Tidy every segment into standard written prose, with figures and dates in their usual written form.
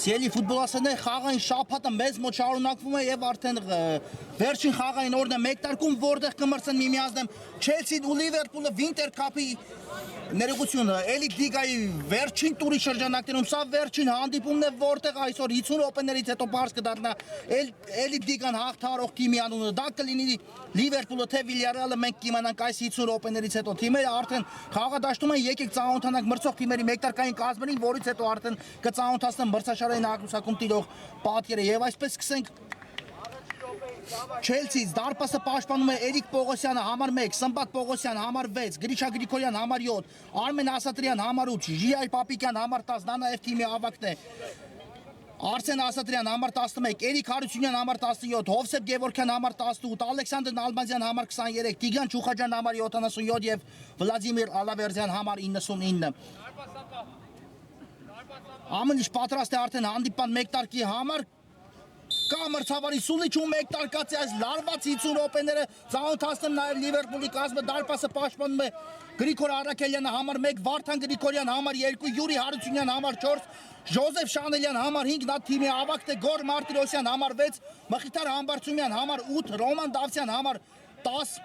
Սիրելի ֆուտբոլասերներ, խաղային շաբաթը մեզ մոտ շարունակվում է եւ արդեն վերջին խաղային օրն է մեկ տարկում, որտեղ կմրցեն միմյանց դեմ Չելսին ու Լիվերպուլը Winter Cup-ի ներողություն, Elite League-ի վերջին տուրի շրջանակներում սա վերջին հանդիպումն է, որտեղ այսօր 50 րոպեներից հետո բարձ կդառնա Elite League-ան հաղթահարող թիմի անունը։ Դա կլինի Լիվերպուլը թե Վիլյարեալը, մենք կիմանանք այս 50 րոպեներից հետո։ Թիմերը արդեն խաղադաշտում են, եկեք ծանոթանանք մրցող թիմերի մեկտարկային կազմերին, որից հետո արդեն կծանոթացնեմ մրցաշարային աղյուսակում տիրող պատկերը եւ այսպես սկսենք Չելսիից դարպասը պաշտպանում է Էրիկ Պողոսյանը համար 1, Սմբատ Պողոսյան համար 6, Գրիշա Գրիգորյան համար 7, Արմեն Ասատրյան համար 8, Ժիայ Պապիկյան համար 10, դա նաև թիմի ավագն է։ Արսեն Ասատրյան համար 11, Էրիկ Հարությունյան համար 17, Հովսեփ Գևորգյան համար 18, Ալեքսանդր Նալբանդյան համար 23, Տիգրան Չուխաջյան համար 77 եւ Վլադիմիր Ալավերդյան համար 99։ Ամեն ինչ պատրաստ է արդեն հանդիպան մեկտարկի համար։ Կա մրցավարի Սուլիչում մեկ տարկած է այս լարված 50 րոպեները, ծանոթացնեմ նաև Լիվերպուլի կազմը, դարպասը պաշտպանում է Գրիգոր Արաքելյանը համար 1, Վարդան Գրիգորյան համար 2, Յուրի Հարությունյան համար 4, Ժոզեֆ Շանելյան համար 5, նա թիմի ավագն է, Գոր Մարտիրոսյան համար 6, Մխիթար Համբարձումյան համար 8, Ռոման Դավթյան համար 10,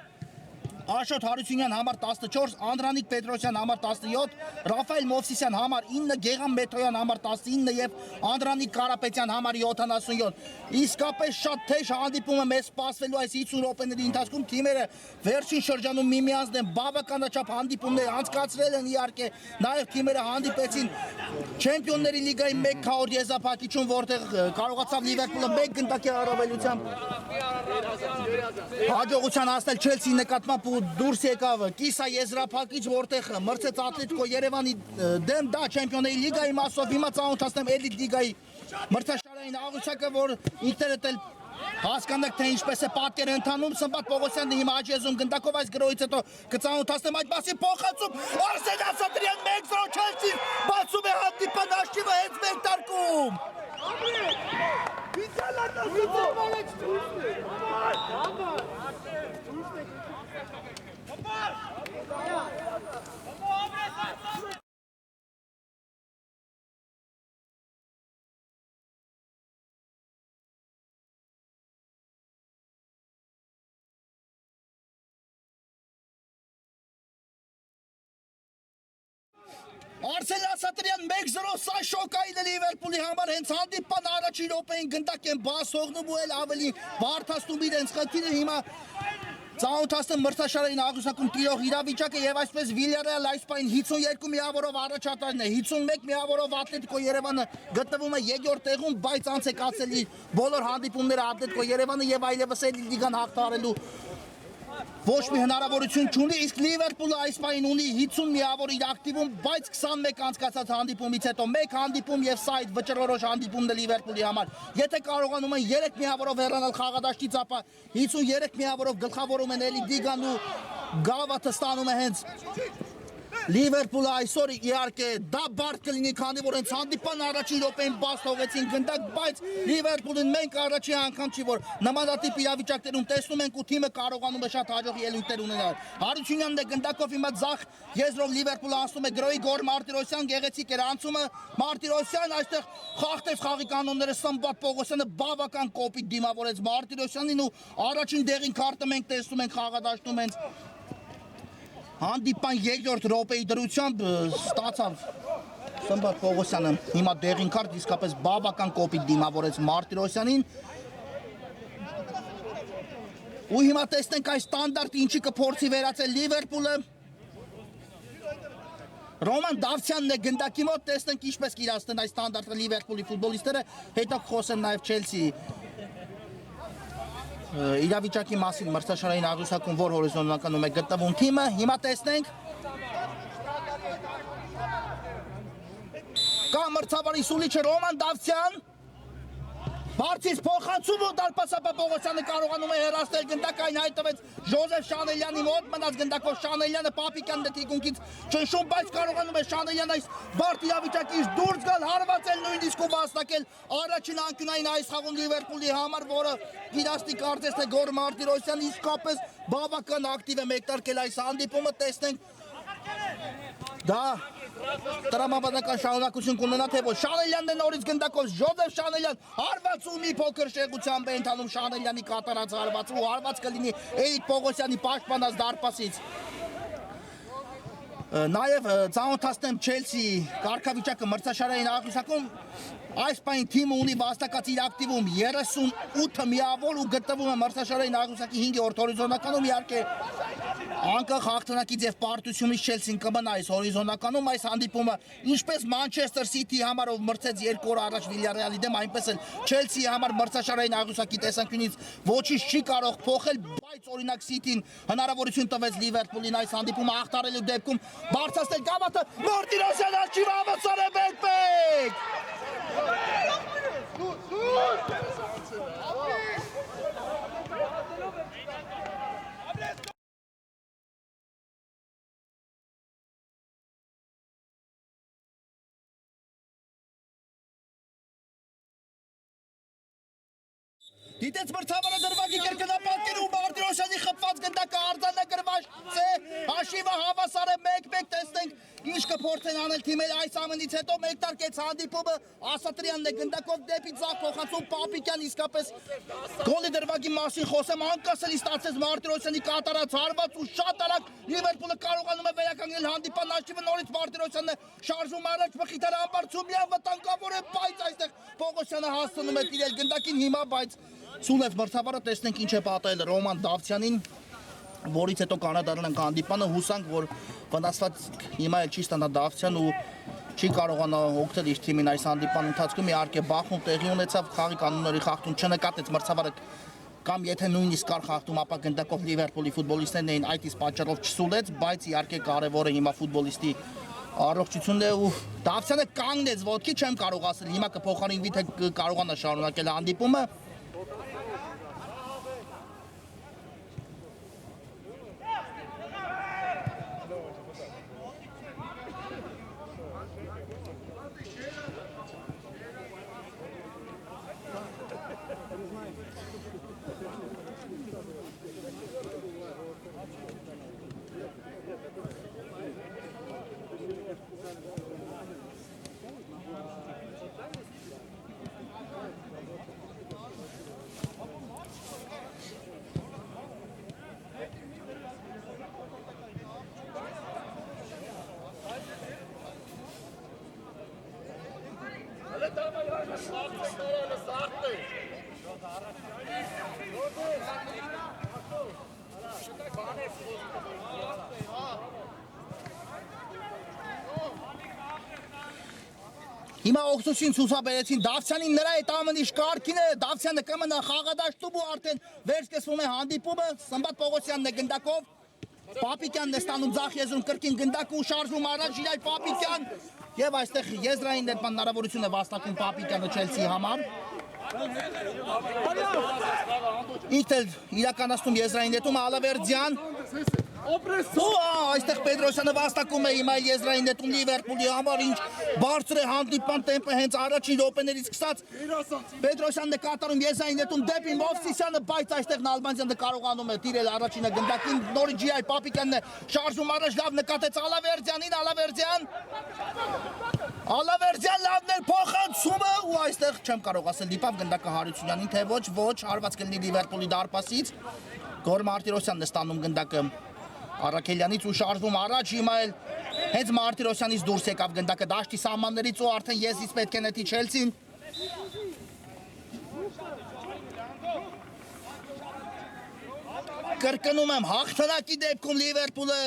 Աշոտ Հարությունյան համար 14, Անդրանիկ Պետրոսյան համար 17, Ռաֆայել Մովսիսյան համար 9, Գեգամ Մեթոյան համար 19 եւ Անդրանիկ Կարապետյան համար 77։ Իսկապես շատ թեժ հանդիպում է մեզ սպասվելու այս 50 րոպեների ընթացքում, թիմերը վերջին շրջանում միմյանց դեմ բավականաչափ հանդիպումներ անցկացրել են իհարկե, նաեւ թիմերը հանդիպեցին Չեմպիոնների լիգայի 1 քառորդ եզրափակիչում, որտեղ կարողացավ Լիվերպուլը 1 գնդակի առավելությամբ հաջողության հասնել Չելսիի նկատմամբ ու դուրս եկավ կիսա եզրափակիչ, որտեղ մրցեց Ատլետիկո Երևանի դեմ, դա Չեմպիոնների լիգայի մասով, հիմա ծանոթացնեմ Էլիտ լիգայի մրցաշարային աղյուսակը, որ ինքներդ էլ հասկանաք, թե ինչպես է պատկերը ընթանում։ Սմբատ Պողոսյանը հիմա աճեզում գնդակով այս գրոյից հետո կծանոթացնեմ այդ մասի փոխանցում, Արսեն Ասատրյան 1-0 Չելսին բացում է հանդիպան աշխիվը հենց մեկ տարկում։ Արսեն Ասատրյան 1-0 սա շոկային է Լիվերպուլի համար, հենց հանդիպան առաջին րոպեին գնդակ են բաց թողնում ու էլ ավելի բարդացնում իրենց խնդիրը։ Հիմա ծանոթացնեմ մրցաշարային աղյուսակում տիրող իրավիճակը եւ այսպես Վիլյարեալ այս պահին 52 միավորով առաջատարն է, 51 միավորով Ատլետիկո Երևանը գտնվում է երկրորդ տեղում, բայց անց է կացել իր բոլոր հանդիպումները Ատլետիկո Երևանը եւ այլևս էլ լիգան հաղթահարելու ոչ մի հնարավորություն չունի, իսկ Լիվերպուլը այս պահին ունի 50 միավոր իր ակտիվում, բայց 21 անցկացած հանդիպումից հետո մեկ հանդիպում եւ սա այդ վճռորոշ հանդիպումն է Լիվերպուլի համար։ Եթե կարողանում են 3 միավորով հեռանալ խաղադաշտից, ապա 53 միավորով գլխավորում են Էլիտ լիգան ու գավաթը ստանում է հենց Լիվերպուլը այսօր իհարկե դա բարդ կլինի, քանի որ հենց հանդիպան առաջին րոպեին բաց թողեցին գնդակ, բայց Լիվերպուլին մենք առաջին անգամ չի, որ նմանատիպ իրավիճակներում տեսնում ենք ու թիմը կարողանում է շատ հաջող ելույթներ ունենալ։ Հարությունյանն է գնդակով հիմա ձախ եզրով Լիվերպուլը անցնում է գրոյի Գոր Մարտիրոսյան, գեղեցիկ էր անցումը, Մարտիրոսյան այստեղ խախտեց խաղի կանոնները, Սմբատ Պողոսյանը բավական կոպիտ դիմավորեց Մարտիրոսյանին ու առաջին դեղին քարտը մենք տեսնում ենք խաղադաշտում հենց հանդիպան երկրորդ րոպեի դրությամբ ստացավ Սմբատ Պողոսյանը հիմա դեղին քարտ, իսկապես բավական կոպիտ դիմավորեց Մարտիրոսյանին ու հիմա տեսնենք այս ստանդարտը ինչի կփորձի վերածել Լիվերպուլը Ռոման Դավթյանն է գնդակի մոտ, տեսնենք ինչպես կիրացնեն այս ստանդարտը Լիվերպուլի ֆուտբոլիստները, հետո խոսեմ նաև Չելսիի իրավիճակի մասին մրցաշարային աղյուսակում որ հորիզոնականում է գտնվում թիմը, հիմա տեսնենք կա մրցավարի սուլիչը Ռոման Դավթյան Բարձից փոխանցում ու դարպասապա Պողոսյանը կարողանում է հեռացնել գնդակային հայտնվեց Ժոզեֆ Շանելյանի մոտ մնաց գնդակով Շանելյանը Պապիկյանն է թիկունքից ճնշում բայց կարողանում է Շանելյանը այս բարդ իրավիճակից դուրս գալ հարվածել նույնիսկ ու վաստակել առաջին անկյունային այս խաղում Լիվերպուլի համար որը գիտաստի կարծես թե Գոր Մարտիրոսյան իսկապես բավական ակտիվ է մեկնարկել այս հանդիպումը տեսնենք դա տրամաբանական շարունակություն կունենա թե ոչ Շանելյանն է նորից գնդակով Ժոզեֆ Շանելյան հարվածում մի փոքր շեղությամբ է ընթանում Շանելյանի կատարած հարվածը ու հարված կլինի Էրիկ Պողոսյանի պաշտպանած դարպասից նաև ծանոթացնեմ Չելսի կարգավիճակը մրցաշարային աղյուսակում այս պայն թիմը ունի վաստակած իր ակտիվում 38 միավոր ու գտնվում է մրցաշարային աղյուսակի 5-րդ հորիզոնականում իհարկե անկախ հաղթանակից եւ պարտությունից Չելսին կմնա այս հորիզոնականում այս հանդիպումը ինչպես Մանչեսթեր Սիթիի համար ով մրցեց 2 օր առաջ Վիլյարեալի դեմ այնպես էլ Չելսիի համար մրցաշարային աղյուսակի տեսանկյունից ոչինչ չի կարող փոխել բայց օրինակ Սիթին հնարավորություն տվեց Լիվերպուլին այս հանդիպումը հաղթարելու դեպքում բարձրացնել գավաթը Մարտիրոսյանը չի հավասար է 1-1 Դիտեց մրցավարը դրվագի կրկնապատկերում Մարտիրոսյանի խփված գնդակը արձանագրված է հաշիվը հավասար է 1-1 տեսնենք ինչ կփորձեն անել թիմերը այս ամենից հետո մեկնարկեց հանդիպումը Ասատրյանն է գնդակով դեպի ձախ փոխանցում Պապիկյան իսկապես գոլի դրվագի մասին խոսեմ անկասելի ստացեց Մարտիրոսյանի կատարած հարված ու շատ արագ Լիվերպուլը կարողանում է վերականգնել հանդիպան հաշիվը նորից Մարտիրոսյանն է շարժում առաջ մխիթարը ամբարձումյան վտանգավոր է բայց այստեղ Պողոսյանը հասցնում է տիրել գնդակին հիմա բայց Սուլև մրցավարը տեսնենք ինչ է պատահել Ռոման Դավթյանին, որից հետո կանադարել ենք հանդիպանը, հուսանք, որ վնասված հիմա էլ չի ստանա Դավթյան ու չի կարողանա օգնել իր թիմին այս հանդիպան ընթացքում, իհարկե բախում տեղի ունեցավ, խաղի կանոնների խախտում չնկատեց մրցավարը կամ եթե նույնիսկ կար խախտում, ապա գնդակով Լիվերպուլի ֆուտբոլիստներն էին այդ իսկ պատճառով չսուլեց, բայց իհարկե կարևորը հիմա ֆուտբոլիստի առողջությունն է ու Դավթյանը կանգնեց ոտքի, չեմ կարող ասել, հիմա կփոխարինվի թե կարողանա շարունակել հանդիպումը Հիմա օգնություն ցուցաբերեցին Դավթյանին նրա այդ ամենի շկարքին է Դավթյանը կմնա խաղադաշտում ու արդեն վերսկսվում է հանդիպումը Սմբատ Պողոսյանն է գնդակով Պապիկյանն է ստանում ձախ եզրում կրկին գնդակը ու շարժվում առաջ իրայ Պապիկյան եւ այստեղ եզրային ներման հնարավորություն է վաստակում Պապիկյանը Չելսիի համար Ինքն էլ իրականացնում եզրային նետումը Ալավերդյան Այստեղ Պետրոսյանը վաստակում է հիմա եզրային նետում Լիվերպուլի համար ինչ բարձր է հանդիպան տեմպը հենց առաջին րոպեներից սկսած Պետրոսյանն է կատարում եզրային նետում դեպի Մովսիսյանը բայց այստեղ Նալբանդյանը կարողանում է տիրել առաջինը գնդակին նորից Ջիայ Պապիկյանն է շարժում առաջ լավ նկատեց Ալավերդյանին Ալավերդյան լավն էր փոխանցումը ու այստեղ չեմ կարող ասել դիպավ գնդակը Հարությունյանին թե ոչ հարված կլինի Լիվերպուլի դարպասից Գոր Մարտիրոսյանն է ստանում գնդակը Արաքելյանից ու շարժվում առաջ հիմա էլ հենց Մարտիրոսյանից դուրս եկավ գնդակը դաշտի սահմաններից ու արդեն եզից պետք է նետի Չելսին Կրկնում եմ հաղթանակի դեպքում Լիվերպուլը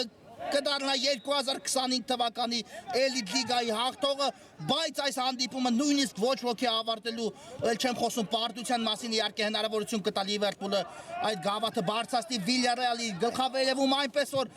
կդառնա 2025 թվականի Էլիտ լիգայի հաղթողը, բայց այս հանդիպումը նույնիսկ ոչ ոքի ավարտելու, ել չեմ խոսում պարտության մասին, իհարկե հնարավորություն կտա Լիվերպուլը այդ գավաթը բարձրացնի Վիլյարեալի գլխավերևում, այնպես որ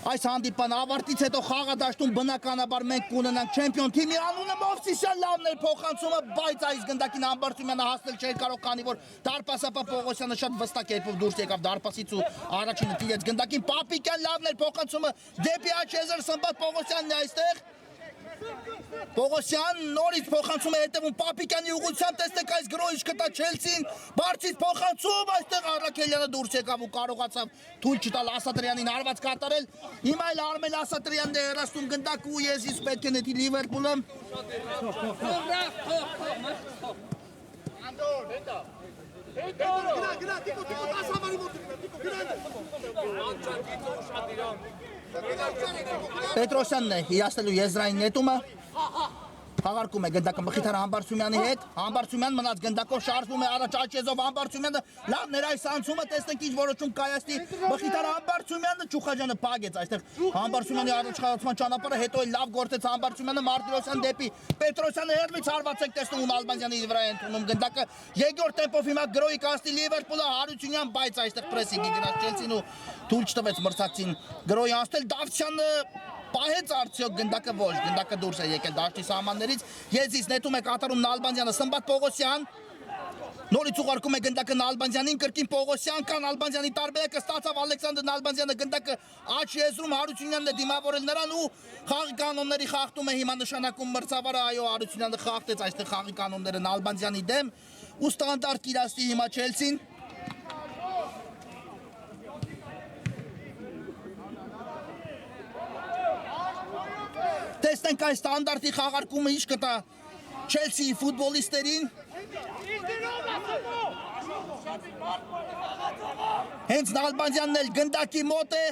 այս հանդիպան ավարտից հետո խաղադաշտում բնականաբար մենք կունենանք չեմպիոն թիմի անունը Մովսիսյան լավն էր փոխանցումը, բայց այս գնդակին Համբարձումյանը հասնել չէր կարող, քանի որ Դարպասապա Պողոսյանը շատ վստահ կերպով դուրս եկավ դարպասից ու առաջինը տիրեց գնդակին, Պապիկյան լավն էր փոխանցումը դեպի Աչեզեր Սմբատ Պողոսյանն է այստեղ Պողոսյան նորից փոխանցում է հետևում Պապիկյանի ուղղությամբ, տեսնեք այս գրոհիչ կտա Չելսին, բարձից փոխանցում, այստեղ Առաքելյանը դուրս եկավ ու կարողացավ թույլ չտալ Ասատրյանին հարված կատարել։ Հիմա էլ Արմեն Ասատրյանն է հեռացնում գնդակ ու ես պետք է նետի Լիվերպուլը։ Պետրոսյանն է հիասնելու եզրային նետումը Խաղարկում է գնդակը Մխիթար Համբարձումյանի հետ, Համբարձումյան մնաց գնդակով շարժվում է առաջ Աչեզով Համբարձումյանը, լավն էր այս անցումը, տեսնենք ինչ որոշում կայացնի Մխիթար Համբարձումյանը, Չուխաջյանը փագեց այստեղ Համբարձումյանի առաջխաղացման ճանապարհը, հետո էլ լավ գործեց Համբարձումյանը, Մարտիրոսյան դեպի Պետրոսյանը հերվից հարված եք տեսնում Ալբանյանի վրա է ընդունում գնդակը, երկրորդ տեմպով հիմա գրոհի կասնի Լիվերպուլը Հարությունյան, բայց այստեղ պրեսինգի գնաց Չելսին ու թույլ չտվեց մրցակցին գրոհի անցնել Դավթյանը Պահեց արդյոք գնդակը ոչ, գնդակը դուրս է եկել դաշտի սահմաններից, Եզից նետում է կատարում Նալբանդյանը, Սմբատ Պողոսյան, նորից ուղարկում է գնդակը Նալբանդյանին, կրկին Պողոսյան կան Ալբանդյանի տարբերակը ստացավ Ալեքսանդր Նալբանդյանը գնդակը աջ եզրում Հարությունյանն է դիմավորել նրան ու խաղի կանոնների խախտում է հիմա նշանակում մրցավարը, այո Հարությունյանը խախտեց այստեղ խաղի կանոնները Նալբանդյանի դեմ ու ստանդարտ կիրասնի հիմա Չելսին Տեսնենք այս ստանդարտի խաղարկումը ինչ կտա Չելսիի ֆուտբոլիստերին Հենց Նալբանդյանն էլ գնդակի մոտ է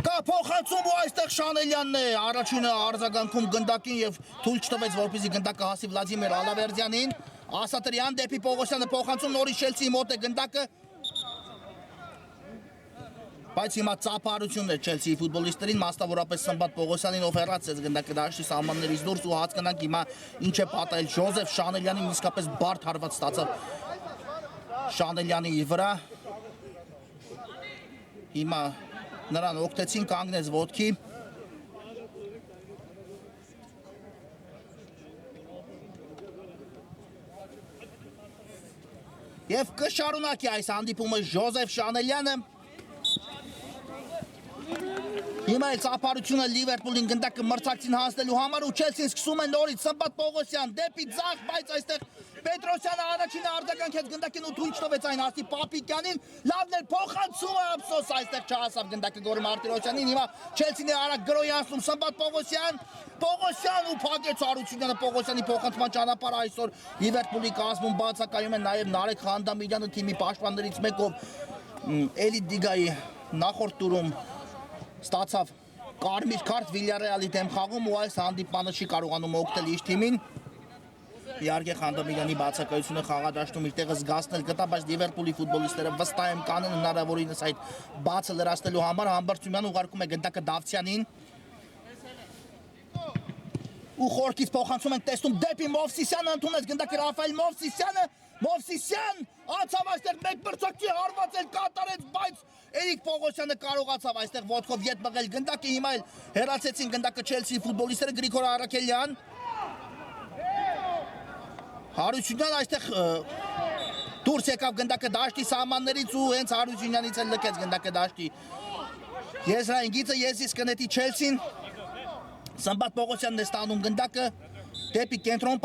Կա փոխանցում ու այստեղ Շանելյանն է առաջինը արձագանքում գնդակին եւ թույլ չտվեց որպեսզի գնդակը հասի Վլադիմիր Ալավերդյանին Ասատրյան դեպի Պողոսյանը փոխանցում նորից Չելսիի մոտ է գնդակը Բայց հիմա ծափարությունն է Չելսիի ֆուտբոլիստերին, մասնավորապես Սմբատ Պողոսյանին, ով հեռացեց գնդակը դաշտի սահմաններից դուրս ու հասկանանք հիմա ինչ է պատահել Ժոզեֆ Շանելյանին իսկապես բարդ հարված ստացավ Շանելյանի վրա Հիմա նրան օգտեցին կանգնեց ոտքի Եվ կշարունակի այս հանդիպումը Ժոզեֆ Շանելյանը Հիմա էլ ծափարությունը Լիվերպուլին գնդակը մրցակցին հասնելու համար ու Չելսին սկսում է նորից Սմբատ Պողոսյան դեպի ձախ, բայց այստեղ Պետրոսյանը առաջինը արձագանքեց գնդակին ու թույլ չտվեց այն հասի Պապիկյանին, լավն էր փոխանցումը ափսոս այստեղ չհասավ գնդակը գորը Մարտիրոսյանին, հիմա Չելսին է արագ գրոհի անցնում Սմբատ Պողոսյան ու փակեց Հարությունյանը Պողոսյանի փոխանցման ճանապարհը այսօր Լիվերպուլի կազմում բացակայում է նաև Նարեկ Խանդամիրյանը թիմի պաշտպաններից մեկով Էլիտ լիգայի նախորդ տուրում ստացավ կարմիր քարտ Վիլյարեալի դեմ խաղում ու այս հանդիպանը չի կարողանում օգնել իր թիմին Իհարկե Խանդամիրյանի բացակայությունը խաղադաշտում իր տեղը զգացնել կտա, բայց Լիվերպուլի ֆուտբոլիստները վստահ են կանեն հնարավորինս այդ բացը լրացնելու համար Համբարձումյանը ուղարկում է գնդակը Դավթյանին ու խորքից փոխանցում են տեսնում դեպի Մովսիսյանը ընդունեց գնդակը Ռաֆայել Մովսիսյան անցավ այստեղ մեկ մրցակցի հարված էլ կատարեց, բայց Էրիկ Պողոսյանը կարողացավ այստեղ ոտքով ետ մղել գնդակը, հիմա էլ հեռացեցին գնդակը Չելսիի ֆուտբոլիստները Գրիգոր Առաքելյան Հարությունյան այստեղ դուրս եկավ գնդակը դաշտի սահմաններից ու հենց Հարությունյանից էլ լքեց գնդակը դաշտի եզրային գիծը Եզիս կնետի Չելսին Սմբատ Պողոսյանն է ստանում գնդակը դեպի կենտրոն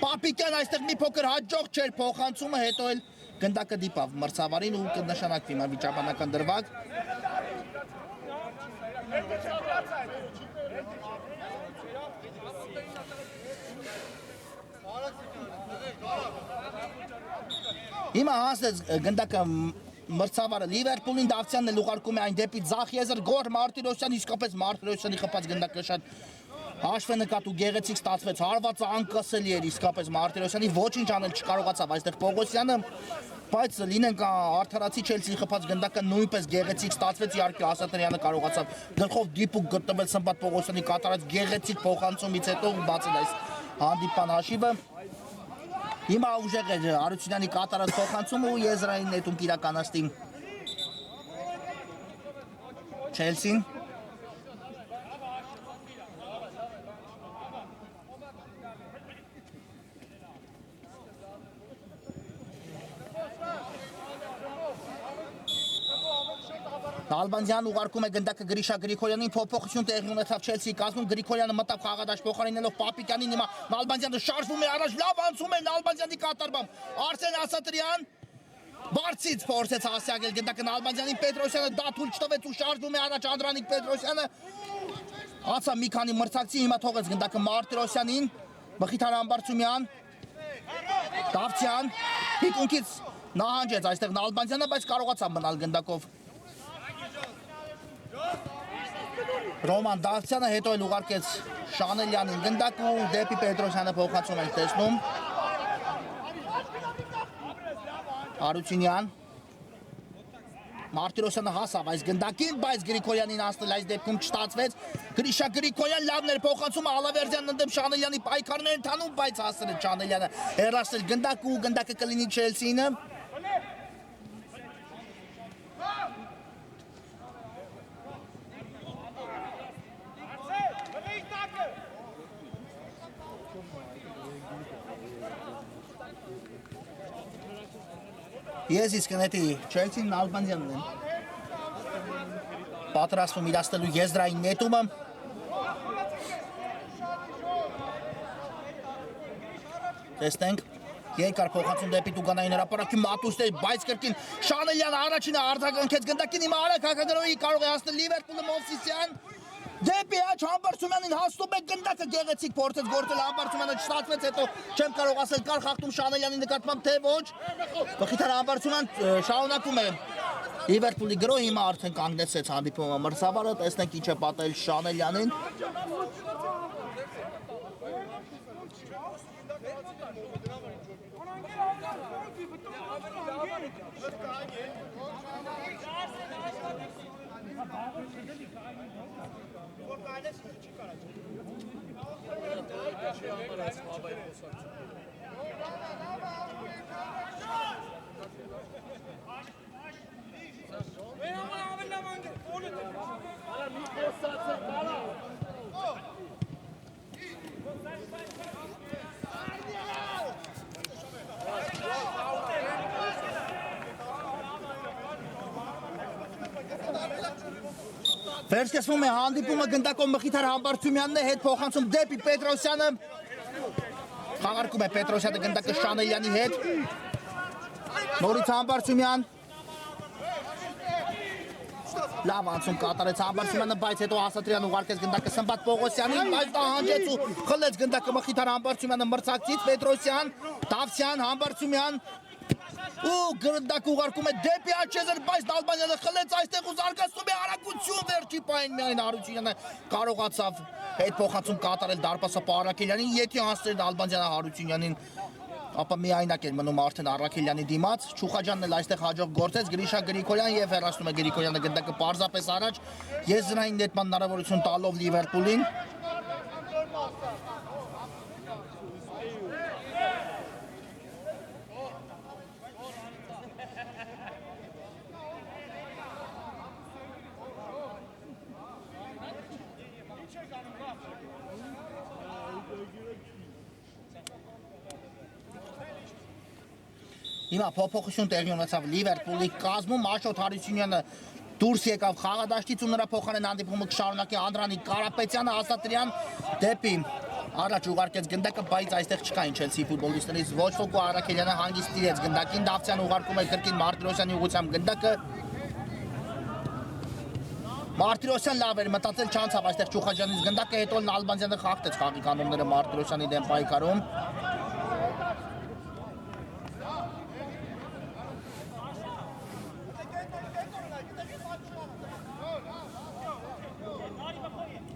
Պապիկյան այստեղ մի փոքր հաջող չէր փոխանցումը, հետո էլ գնդակը դիպավ մրցավարին ու կնշանակվի հիմա վիճաբանական դրվագ Հիմա հասնեց գնդակը մրցավարը Լիվերպուլին Դավթյանն էլ ուղարկում է այն դեպի ձախ եզր գոր Մարտիրոսյան իսկապես Մարտիրոսյանի խփած գնդակը շատ Հաշվը նկատու գեղեցիկ ստացվեց, հարվածը անկասելի էր իսկապես Մարտիրոսյանի, ոչինչ անել չկարողացավ այստեղ Պողոսյանը, բայց լինենք արդարացի Չելսիի խփած գնդակը նույնպես գեղեցիկ ստացվեց, իհարկե Ասատրյանը կարողացավ գլխով դիպուկ գտնվել Սմբատ Պողոսյանի կատարած գեղեցիկ փոխանցումից հետո բացել այս հանդիպան հաշիվը։ Հիմա ուժեղ էր Արությունյանի կատարած փոխանցումը ու եզրային նետում իրականացնի Չելսին։ Նալբանդյան ուղարկում է գնդակը Գրիշա Գրիգորյանին, փոփոխություն տեղի ունեցավ Չելսիի կազմում, Գրիգորյանը մտավ խաղադաշտ փոխարինելով Պապիկյանին, հիմա Նալբանդյանը շարժվում է առաջ, լավ անցում է Նալբանդյանի կատարմամբ, Արսեն Ասատրյան բարձից փորձեց հասցեակել գնդակը Նալբանդյանին, Պետրոսյանը դա թույլ չտվեց ու շարժվում է առաջ Անդրանիկ Պետրոսյանը, անցավ մի քանի մրցակցի, հիմա թողեց գնդակը Մարտիրոսյանին, Մխիթար Համբարձումյան, Դավթյան, թիկունքից նահանջեց այստեղ Նալբանդյանը, բայց կարողացավ մնալ գնդակով Ռոման Դավթյանը, հետո էլ ուղարկեց Շանելյանին գնդակ ու դեպի Պետրոսյանը փոխանցում ենք տեսնում Արությունյան Մարտիրոսյանը հասավ այս գնդակին, բայց Գրիգորյանին հասնել այս դեպքում չստացվեց Գրիշա Գրիգորյան լավն էր փոխանցումը Ալավերդյանն ընդդեմ Շանելյանի պայքարներ ընթանում, բայց հասել է Շանելյանը հեռացնել գնդակ ու գնդակը կլինի Չելսինը Ես իսկ նետի Չելսին Նալբանդյանն են պատրաստվում իրացնելու եզրային նետումը տեսնենք երկար փոխանցում դեպի Տուգանային հրապարակի մատուցներ, բայց կրկին Շանելյանը առաջինը արձագանքեց գնդակին, հիմա արագ հակագրոհի կարող է հասնել Լիվերպուլը Մովսիսյան Դեպի աջ Համբարձումյանին հասնում է գնդակը գեղեցիկ փորձեց գործել Համբարձումյանը չստացվեց, հետո չեմ կարող ասել կար խախտում Շանելյանի նկատմամբ թե ոչ։ Մխիթար Համբարձումյան շարունակում է Լիվերպուլի գրոհը, հիմա արդեն կանգնեցեց հանդիպումը մրցավարը, տեսնենք ինչ է պատել Շանելյանին։ Վերջացվում է հանդիպումը գնդակով Մխիթար Համբարձումյանն է հետ փոխանցում դեպի Պետրոսյանը խաղարկում է Պետրոսյանը գնդակը Շանելյանի հետ նորից Համբարձումյան լավ անցում կատարեց Համբարձումյանը, բայց հետո Ասատրյան ուղարկեց գնդակը Սմբատ Պողոսյանին, բայց դա հանջեց ու խլեց գնդակը Մխիթար Համբարձումյանը մրցակցից Պետրոսյան, Դավթյան, Համբարձումյան ու գնդակ ուղարկում է դեպի Աչեզեր, բայց Նալբանդյանը խլեց այստեղ ու զարգացնում է արագություն վերջի պահին միայն Հարությունյանը կարողացավ հետ փոխանցում կատարել դարպասապահ Առաքելյանին, եթե հասցներ Նալբանդյանը Հարությունյանին ապա միայնակ էր մնում արդեն Առաքելյանի դիմաց, Չուխաջյանն էլ այստեղ հաջող գործեց Գրիշա Գրիգորյան եւ հեռացնում է Գրիգորյանը գնդակը պարզապես առաջ, եզրային նետման հնարավորություն տալով Լիվերպուլին Հիմա փոփոխություն տեղի ունեցավ Լիվերպուլի կազմում, Աշոտ Հարությունյանը դուրս եկավ խաղադաշտից ու նրա փոխարեն հանդիպումը կշարունակի Անդրանիկ Կարապետյանը, Ասատրյան դեպի առաջ ուղարկեց գնդակը, բայց այստեղ չկային Չելսիի ֆուտբոլիստներից ոչ ոք ու Առաքելյանը հանգիստ տիրեց գնդակին, Դավթյան ուղարկում է կրկին Մարտիրոսյանի ուղղությամբ գնդակը Մարտիրոսյան լավ էր մտածել, չանցավ այստեղ Չուխաջյանից գնդակը, հետո Նալբանդյանը խախտեց խաղի կանոնները Մարտիրոսյանի դեմ պայքարում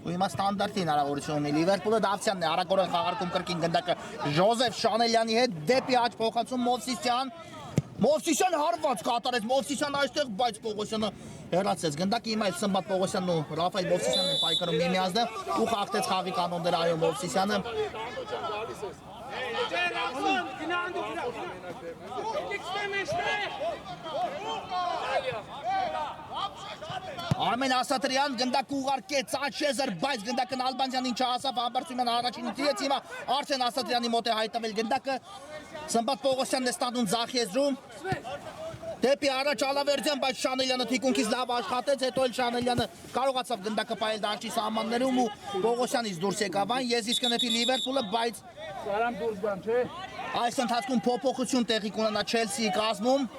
ու հիմա ստանդարտի հնարավորություն ունի Լիվերպուլը Դավթյանն է արագորեն խաղարկում կրկին գնդակը Ժոզեֆ Շանելյանի հետ դեպի աջ փոխանցում Մովսիսյան հարված կատարեց Մովսիսյան այստեղ բայց Պողոսյանը հեռացեց գնդակը հիմա էլ Սմբատ Պողոսյանն ու Ռաֆայել Մովսիսյանն են պայքարում միմյանց ու խախտեց խաղի կանոնները այո Մովսիսյանը Արմեն Ասատրյան գնդակը ուղարկեց Աչեզեր բայց գնդակն Ալբանյանին չհասավ Համբարձումյան առաջին դիրեց հիմա արդեն Ասատրյանի մոտ է հայտնվել գնդակը Սմբատ Պողոսյանն է ստանում Զախեզրում Դեպի առաջ Ալավերդյան բայց Շանելյանը թիկունքից լավ աշխատեց հետո էլ Շանելյանը կարողացավ գնդակը պայել դաշտի սահմաններում ու Պողոսյանից դուրս եկավ այն եզից կնետի Լիվերպուլը բայց այս ընթացքում փոփոխություն տեղի կունենա Չելսիի կազմում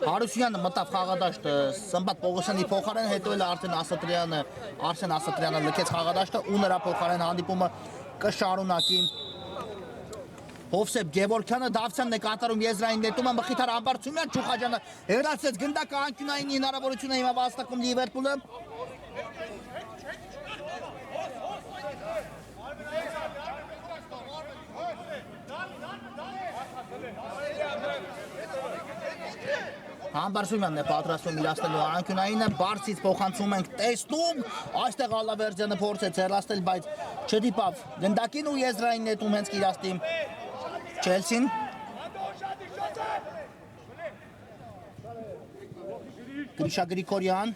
Հարությունյանը մտավ խաղադաշտը Սմբատ Պողոսյանի փոխարեն հետո էլ Արսեն Ասատրյանը լքեց խաղադաշտը ու նրա փոխարեն հանդիպումը կշարունակի Հովսեփ Գևորգյանը Դավթյանն է կատարում եզրային նետումը Մխիթար Համբարձումյան Չուխաջյանը հեռացեց գնդակը անկյունային հնարավորություն է հիմա վաստակում Լիվերպուլը Համբարձումյանն է պատրաստում իրացնելու անկյունայինը բարձից փոխանցում ենք տեսնում այստեղ Ալավերդյանը փորձեց հեռացնել բայց չդիպավ գնդակին ու եզրային նետում հենց իրացնի Չելսին Գրիշա Գրիգորյան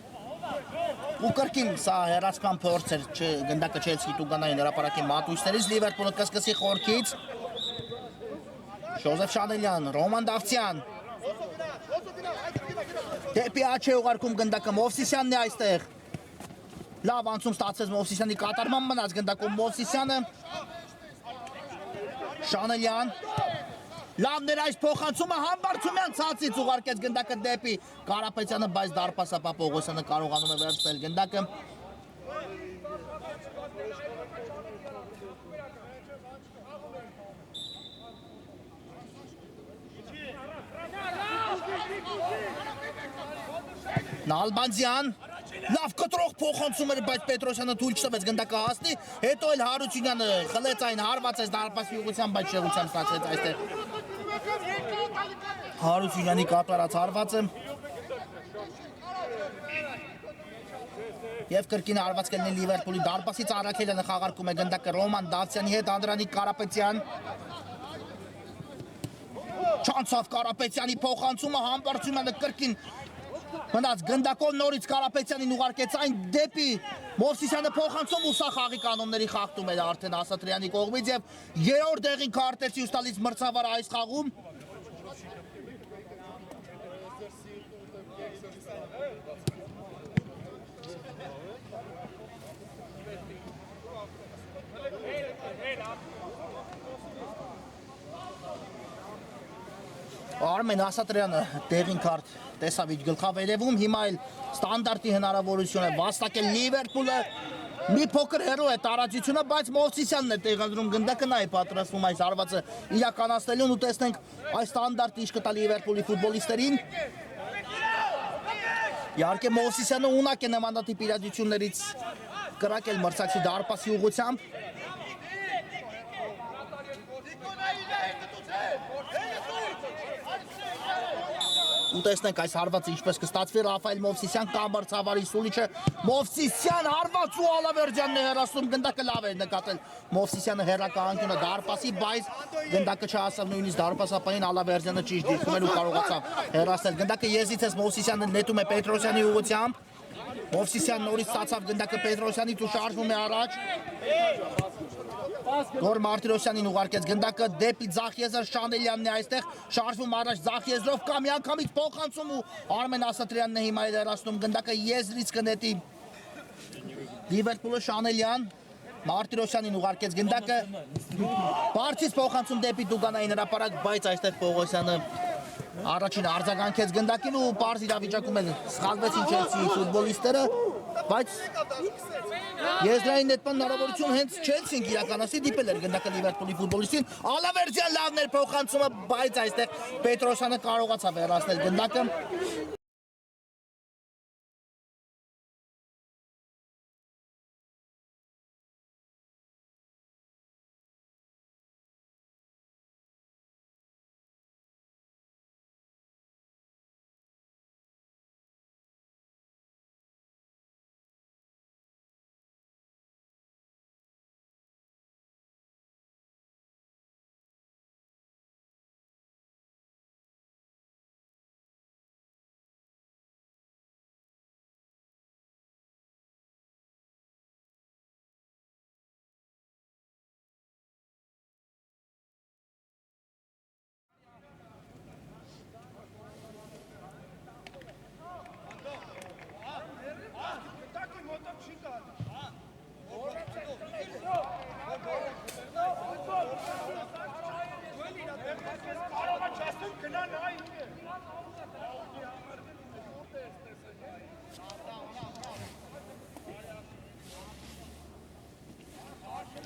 ու կրկին սա հեռացման փորձ էր գնդակը Չելսիի տուգանային հրապարակի մատույցներից Լիվերպուլը կսկսի խորքից Ժոզեֆ Շանելյան Ռոման Դավթյան Դեպի աջ է ուղարկում գնդակը Մովսիսյանն է այստեղ լավ անցում ստացեց Մովսիսյանի կատարման մնաց գնդակում Մովսիսյանը Շանելյան լավ ներայս փոխանցումը Համբարձումյան ցածից ուղարկեց գնդակը դեպի Կարապետյանը բայց դարպասապա Պողոսյանը կարողանում է վերցնել գնդակը Նալբանդյան լավ կտրող փոխանցում էր բայց Պետրոսյանը թույլ չտվեց գնդակը հասնի հետո էլ Հարությունյանը խլեց այն հարվածեց դարպասի ուղղությամբ բայց շեղությամբ ստացեց այստեղ Հարությունյանի կատարած հարվածը Եվ կրկին հարված կլինի Լիվերպուլի դարպասից Արաքելյանը խաղարկում է գնդակը Ռոման Դավթյանի հետ Անդրանիկ Կարապետյան Չանցավ Կարապետյանի փոխանցումը Համբարձումյանը կրկին Մնաց գնդակով նորից Կարապետյանին ուղարկեց այն դեպի Մովսիսյանը փոխանցում ու սա խաղի կանոնների խախտում էր արդեն Ասատրյանի կողմից եւ երրորդ դեղին քարտեցի ու տալիս մրցավար այս խաղում Արմեն Ասատրյանը դեղին քարտ տեսավ իր գլխավերևում, հիմա էլ ստանդարտի հնարավորություն է վաստակել Լիվերպուլը մի փոքր հեռու է տարածությունը, բայց Մովսիսյանն է տեղադրում գնդակը, նա է պատրաստվում այս հարվածը իրականացնելուն ու տեսնենք այս ստանդարտը ինչ կտա Լիվերպուլի ֆուտբոլիստերին Իհարկե Մովսիսյանը ունակ է նմանատիպ իրադարձություններից կրակել մրցակցի դարպասի ուղղությամբ ու տեսնենք այս հարվածը ինչպես կստացվի Ռաֆայել Մովսիսյան կամ մրցավարի Սուլիչը Մովսիսյան հարված ու Ալավերդյանն է հեռացնում գնդակը լավ է նկատել Մովսիսյանը հեռակա դարպասի բայց գնդակը չհասավ նույնիսկ դարպասապային Ալավերդյանը ճիշտ դիրքում էր ու կարողացավ հեռացնել գնդակը եզից էս Մովսիսյանը նետում է Պետրոսյանի ուղղությամբ Մովսիսյան նորից ստացավ գնդակը Պետրոսյանից ու շարժվում է առաջ Գոր Մարտիրոսյանին ուղարկեց գնդակը դեպի Զախեզր Շանելյանն է այստեղ շարժվում առաջ Զախեզրով կամ միանգամից փոխանցում ու Արմեն Ասատրյանն է հիմա հեռացնում գնդակը եզրից կնետի Լիվերպուլը Շանելյան Մարտիրոսյանին ուղարկեց գնդակը բարձից փոխանցում դեպի Դուգանային հրապարակ բայց այստեղ Պողոսյանը առաջին արձագանքեց գնդակին ու պարզ իրավիճակում էլ սխալվեցին Չելսիի ֆուտբոլիստները Բայց եզրային այդ հնարավորություն հենց Չելսին իրականացի դիպել էր գնդակը Լիվերպուլի ֆուտբոլիստին Ալավերդյան լավն էր փոխանցումը, բայց այստեղ Պետրոսյանը կարողացավ հեռացնել գնդակը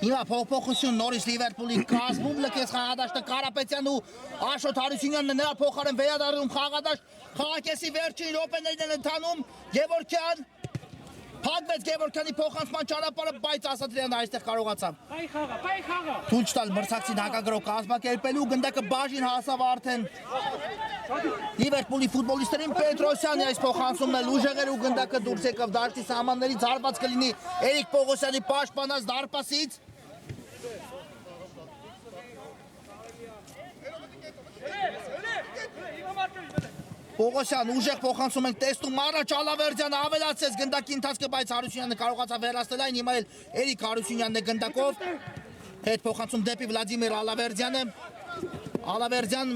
Հիմա փոփոխություն նորից Լիվերպուլի կազմում լքեց խաղադաշտը Կարապետյանն ու Աշոտ Հարությունյանն նրա փոխարեն վերադառնում խաղադաշտ խաղակեսի վերջին րոպեներն են ընթանում Գևորգյան փակվեց Գևորգյանի փոխանցման ճանապարհը բայց Ասատրյանը այստեղ կարողացավ թույլ տալ մրցակցին հակագրող կազմակերպելու գնդակը բաժին հասավ արդեն Լիվերպուլի ֆուտբոլիստերին Պետրոսյանի այս փոխանցումն էլ ուժեղեր ու գնդակը դուրս եկավ դաշտի սահմաններից հարված կլինի Էրիկ Պողոսյանի պաշտպանած դարպասից Պողոսյան ուժեղ փոխանցում ենք տեսնում առաջ Ալավերդյանը ավելացեց գնդակի ընթացքը բայց Հարությունյանը կարողացավ հեռացնել այն հիմա էլ Էրիկ Հարությունյանն է գնդակով հետ փոխանցում դեպի Վլադիմիր Ալավերդյանը Ալավերդյան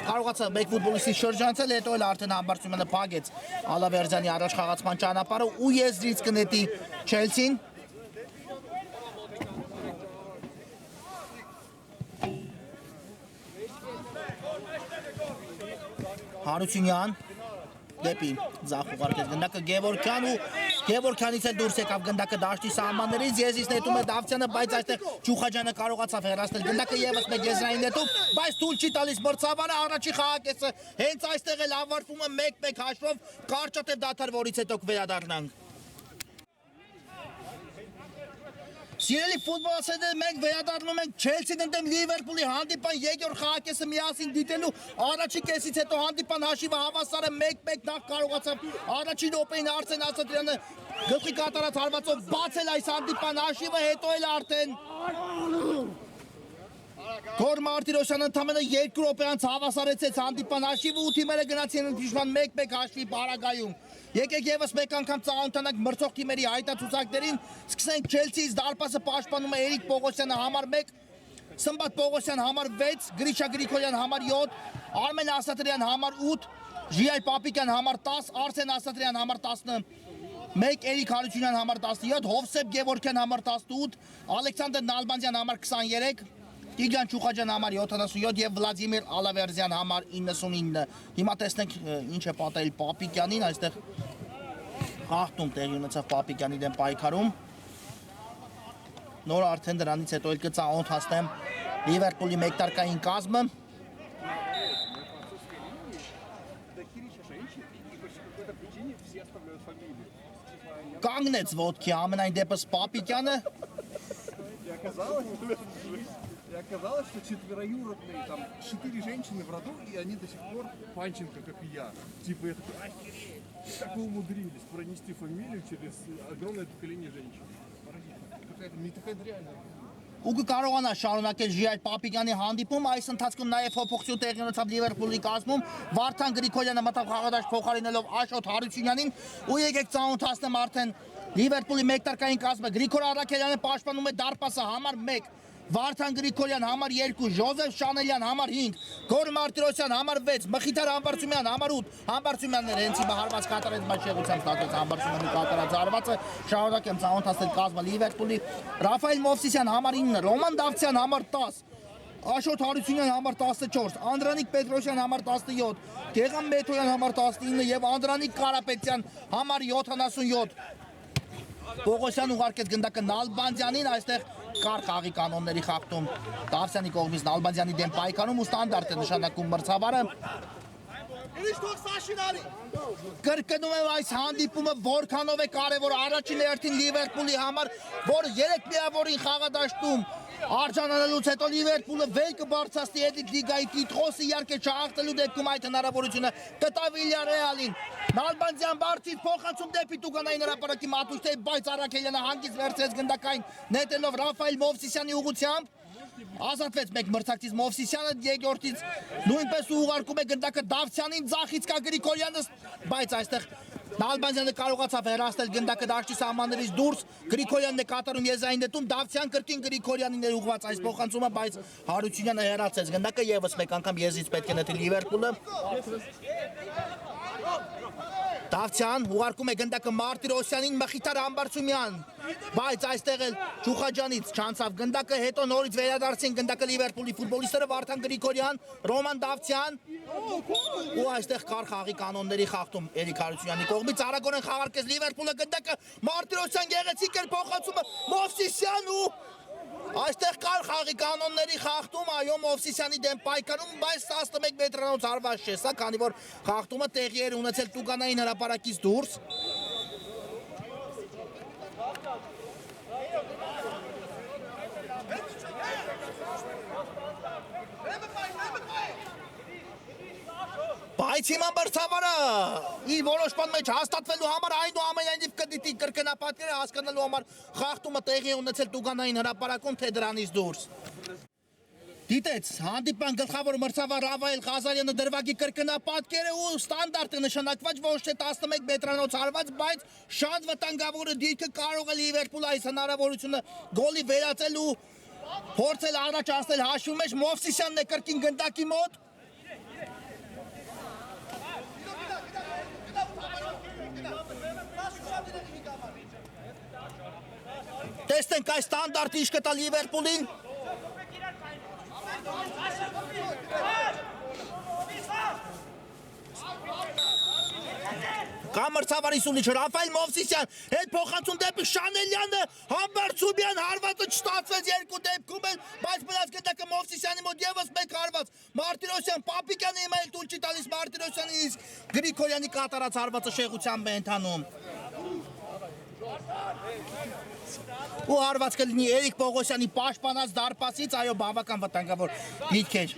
կարողացավ մեկ ֆուտբոլիստի շրջանցել հետո էլ արդեն Համբարձումյանը փակեց Ալավերդյանի առաջ խաղացման ճանապարհը ու եզրից կնետի Չելսին Հարությունյան դեպի ձախ ուղարկեց գնդակը Գևորգյան ու Գևորգյանից էլ դուրս եկավ գնդակը դաշտի սահմաններից եզրից նետում է Դավթյանը բայց այստեղ Ջուխաջյանը կարողացավ հեռացնել գնդակը եւս մեկ եզրային նետում բայց թույլ չի տալիս մրցավարը առաջի խաղակեսը հենց այստեղ էլ ավարտվում է 1-1 հաշվով կարճատև դադար որից հետո կվերադառնանք Սիրելի ֆուտբոլասերներ մենք վերադառնում ենք Չելսին ընդդեմ Լիվերպուլի հանդիպան երկրորդ խաղակեսը միասին դիտելու առաջի կեսից հետո հանդիպան հաշիվը հավասարը 1-1 նախ կարողացավ առաջին րոպեին Արսեն Ասատրյանը գլխի կատարած հարվածով բացել այս հանդիպան հաշիվը հետո էլ արդեն Գոր Մարտիրոսյանը ընդամենը 2 րոպե անց հավասարեցեց հանդիպան հաշիվը ու թիմերը գնացին ընդհանրման 1-1 հաշվի պարագայում Եկեք եւս մեկ անգամ ծանոթանանք մրցող թիմերի հայտարարություններին սկսենք Չելսիից դարպասը պաշտպանում է Էրիկ Պողոսյանը համար 1 Սմբատ Պողոսյան համար 6 Գրիշա Գրիգորյան համար 7 Արմեն Ասատրյան համար 8 Ժիայ Պապիկյան համար 10 Արսեն Ասատրյան համար 11 Էրիկ Հարությունյան համար 17 Հովսեփ Գևորգյան համար 18 Ալեքսանդր Նալբանդյան համար 23 Տիգրան Չուխաջյան համար 77 եւ Վլադիմիր Ալավերդյան համար 99 Հիմա տեսնենք ինչ է պատահել Պապիկյանին այստեղ խախտում տեղի ունեցավ Պապիկյանի դեմ պայքարում Նոր արդեն դրանից հետո էլ կծանոթացնեմ Լիվերպուլի մեկտարկային կազմը Կանգնեց ոտքի ամենայն դեպս Պապիկյանը И оказалось, что четвероюродные, там, 4 женщины в роду, и они до сих пор Панченко, как и я. Типа, я такой, охереть, как вы умудрились пронести фамилию через огромное поколение женщин. Какая-то, мне такая реальная. Ու կկարողանա շարունակել Ժիայ Պապիկյանի հանդիպում այս ընթացքում նաև փոփոխություն տեղի ունեցավ Լիվերպուլի կազմում Վարդան Գրիգորյանը մտավ խաղադաշտ փոխարինելով Աշոտ Հարությունյանին ու եկեք ծանոթացնեմ արդեն Լիվերպուլի մեկտարկային կազմը Գրիգոր Արաքելյանը պաշտպանում է դարպասը համար 1 Վարդան Գրիգորյան համար 2 Ժոզեֆ Շանելյան համար 5 Գոր Մարտիրոսյան համար 6 Մխիթար Համբարձումյան համար 8 Համբարձումյանն էր հենց հիմա հարված կատարեց բայց շեղությամբ ստացեց Համբարձումյանի կատարած հարվածը շարունակեմ ծանոթացնել կազմը Լիվերպուլի Ռաֆայել Մովսիսյան համար 9 Ռոման Դավթյան համար 10 Աշոտ Հարությունյան համար 14 Անդրանիկ Պետրոսյան համար 17 Գեգամ Մեթոյան համար 19 եւ Անդրանիկ Կարապետյան համար 77 Պողոսյան ուղարկեց գնդակը Նալբանդյանին, այստեղ կար խաղի կանոնների խախտում Դավթյանի կողմից Նալբանդյանի դեմ պայքարում ու ստանդարտ է նշանակում մրցավարը։ Կրկնում եմ այս հանդիպումը որքանով է կարևոր առաջին հերթին Լիվերպուլի համար, որ 3 միավորին խաղադաշտում արժանանալուց հետո Լիվերպուլը վեր կբարձրացնի Էլիտ լիգայի տիտղոսը, իհարկե չհաղթելու դեպքում այդ հնարավորությունը կտա Վիլյարեալին։ Նալբանդյան բարձից փոխանցում դեպի Տուգանային հրապարակի մատուցը, բայց Արաքելյանը հանգիստ վերցրեց գնդակային նետելով Ռաֆայել Մովսիսյանի ուղղությամբ։ Ազատվեց մեկ մրցակցից Մովսիսյանը երկրորդից նույնպես ուղարկում է գնդակը Դավթյանին, ձախից կա Գրիգորյանը, բայց այստեղ Նալբանդյանը կարողացավ հեռացնել գնդակը դաշտի սահմաններից դուրս, Գրիգորյանն է կատարում եզային նետում, Դավթյան կրկին Գրիգորյանին էր ուղղված այս փոխանցումը, բայց Հարությունյանը հեռացեց գնդակը, եւս մեկ անգամ եզից պետք է նետի Լիվերպուլը։ Դավթյան ուղարկում է գնդակը Մարտիրոսյանին, Մխիթար Համբարձումյան, բայց այստեղ էլ Ջուխաջանից չանցավ գնդակը, հետո նորից վերադարձին գնդակը Լիվերպուլի ֆուտբոլիստները Վարդան Գրիգորյան, Ռոման Դավթյան ու այստեղ կար խաղի կանոնների խախտում Էրիկ Հարությունյանի կողմից, արագորեն խաղարկեց Լիվերպուլը գնդակը, Մարտիրոսյան գեղեցիկ էր փոխանցումը, Մովսիսյան ու այստեղ կար խաղի կանոնների խախտում, այո, Մովսիսյանի դեմ պայքարում, բայց 11 մետրանոց հարված չէ սա, քանի որ խախտումը տեղի էր ունեցել Տուգանային հրապարակից դուրս։ Բայց հիմա մրցավարը իր որոշման մեջ հաստատվելու համար այնուամենայնիվ կդիտի կրկնապատկերը հասկանալու համար խախտումը տեղի ունեցել Տուգանային հրապարակում, թե դրանից դուրս։ Դիտեց հանդիպան գլխավոր մրցավար Ռավայել Ղազարյանը դրվագի կրկնապատկերը ու ստանդարտը նշանակված ոչ թե 11 մետրանոց հարված, բայց շատ վտանգավոր դիրքը կարող է Լիվերպուլը այս հնարավորությունը գոլի վերածել ու փորձել առաջ անցնել հաշվի մեջ, Մովսիսյանն է կրկին գնդակի մոտ։ Տեսնենք այս ստանդարտը ինչ կտա Լիվերպուլին։ Կա մրցավարի սունիչը Ռաֆայել Մովսիսյան, հետ փոխանցում դեպի Շանելյանը, Համբարձումյան հարվածը չստացվեց երկու դեպքում էլ, բայց մնաց գնդակը Մովսիսյանի մոտ եւս մեկ հարված, Մարտիրոսյան Պապիկյանը հիմա էլ տուն չի տալիս Մարտիրոսյանին, իսկ Գրիգորյանի կատարած հարվածը շեղությամբ է ընթանում։ Ու հարված կլինի Էրիկ Պողոսյանի պաշտպանած դարպասից, այո, բավական վտանգավոր դիրք էր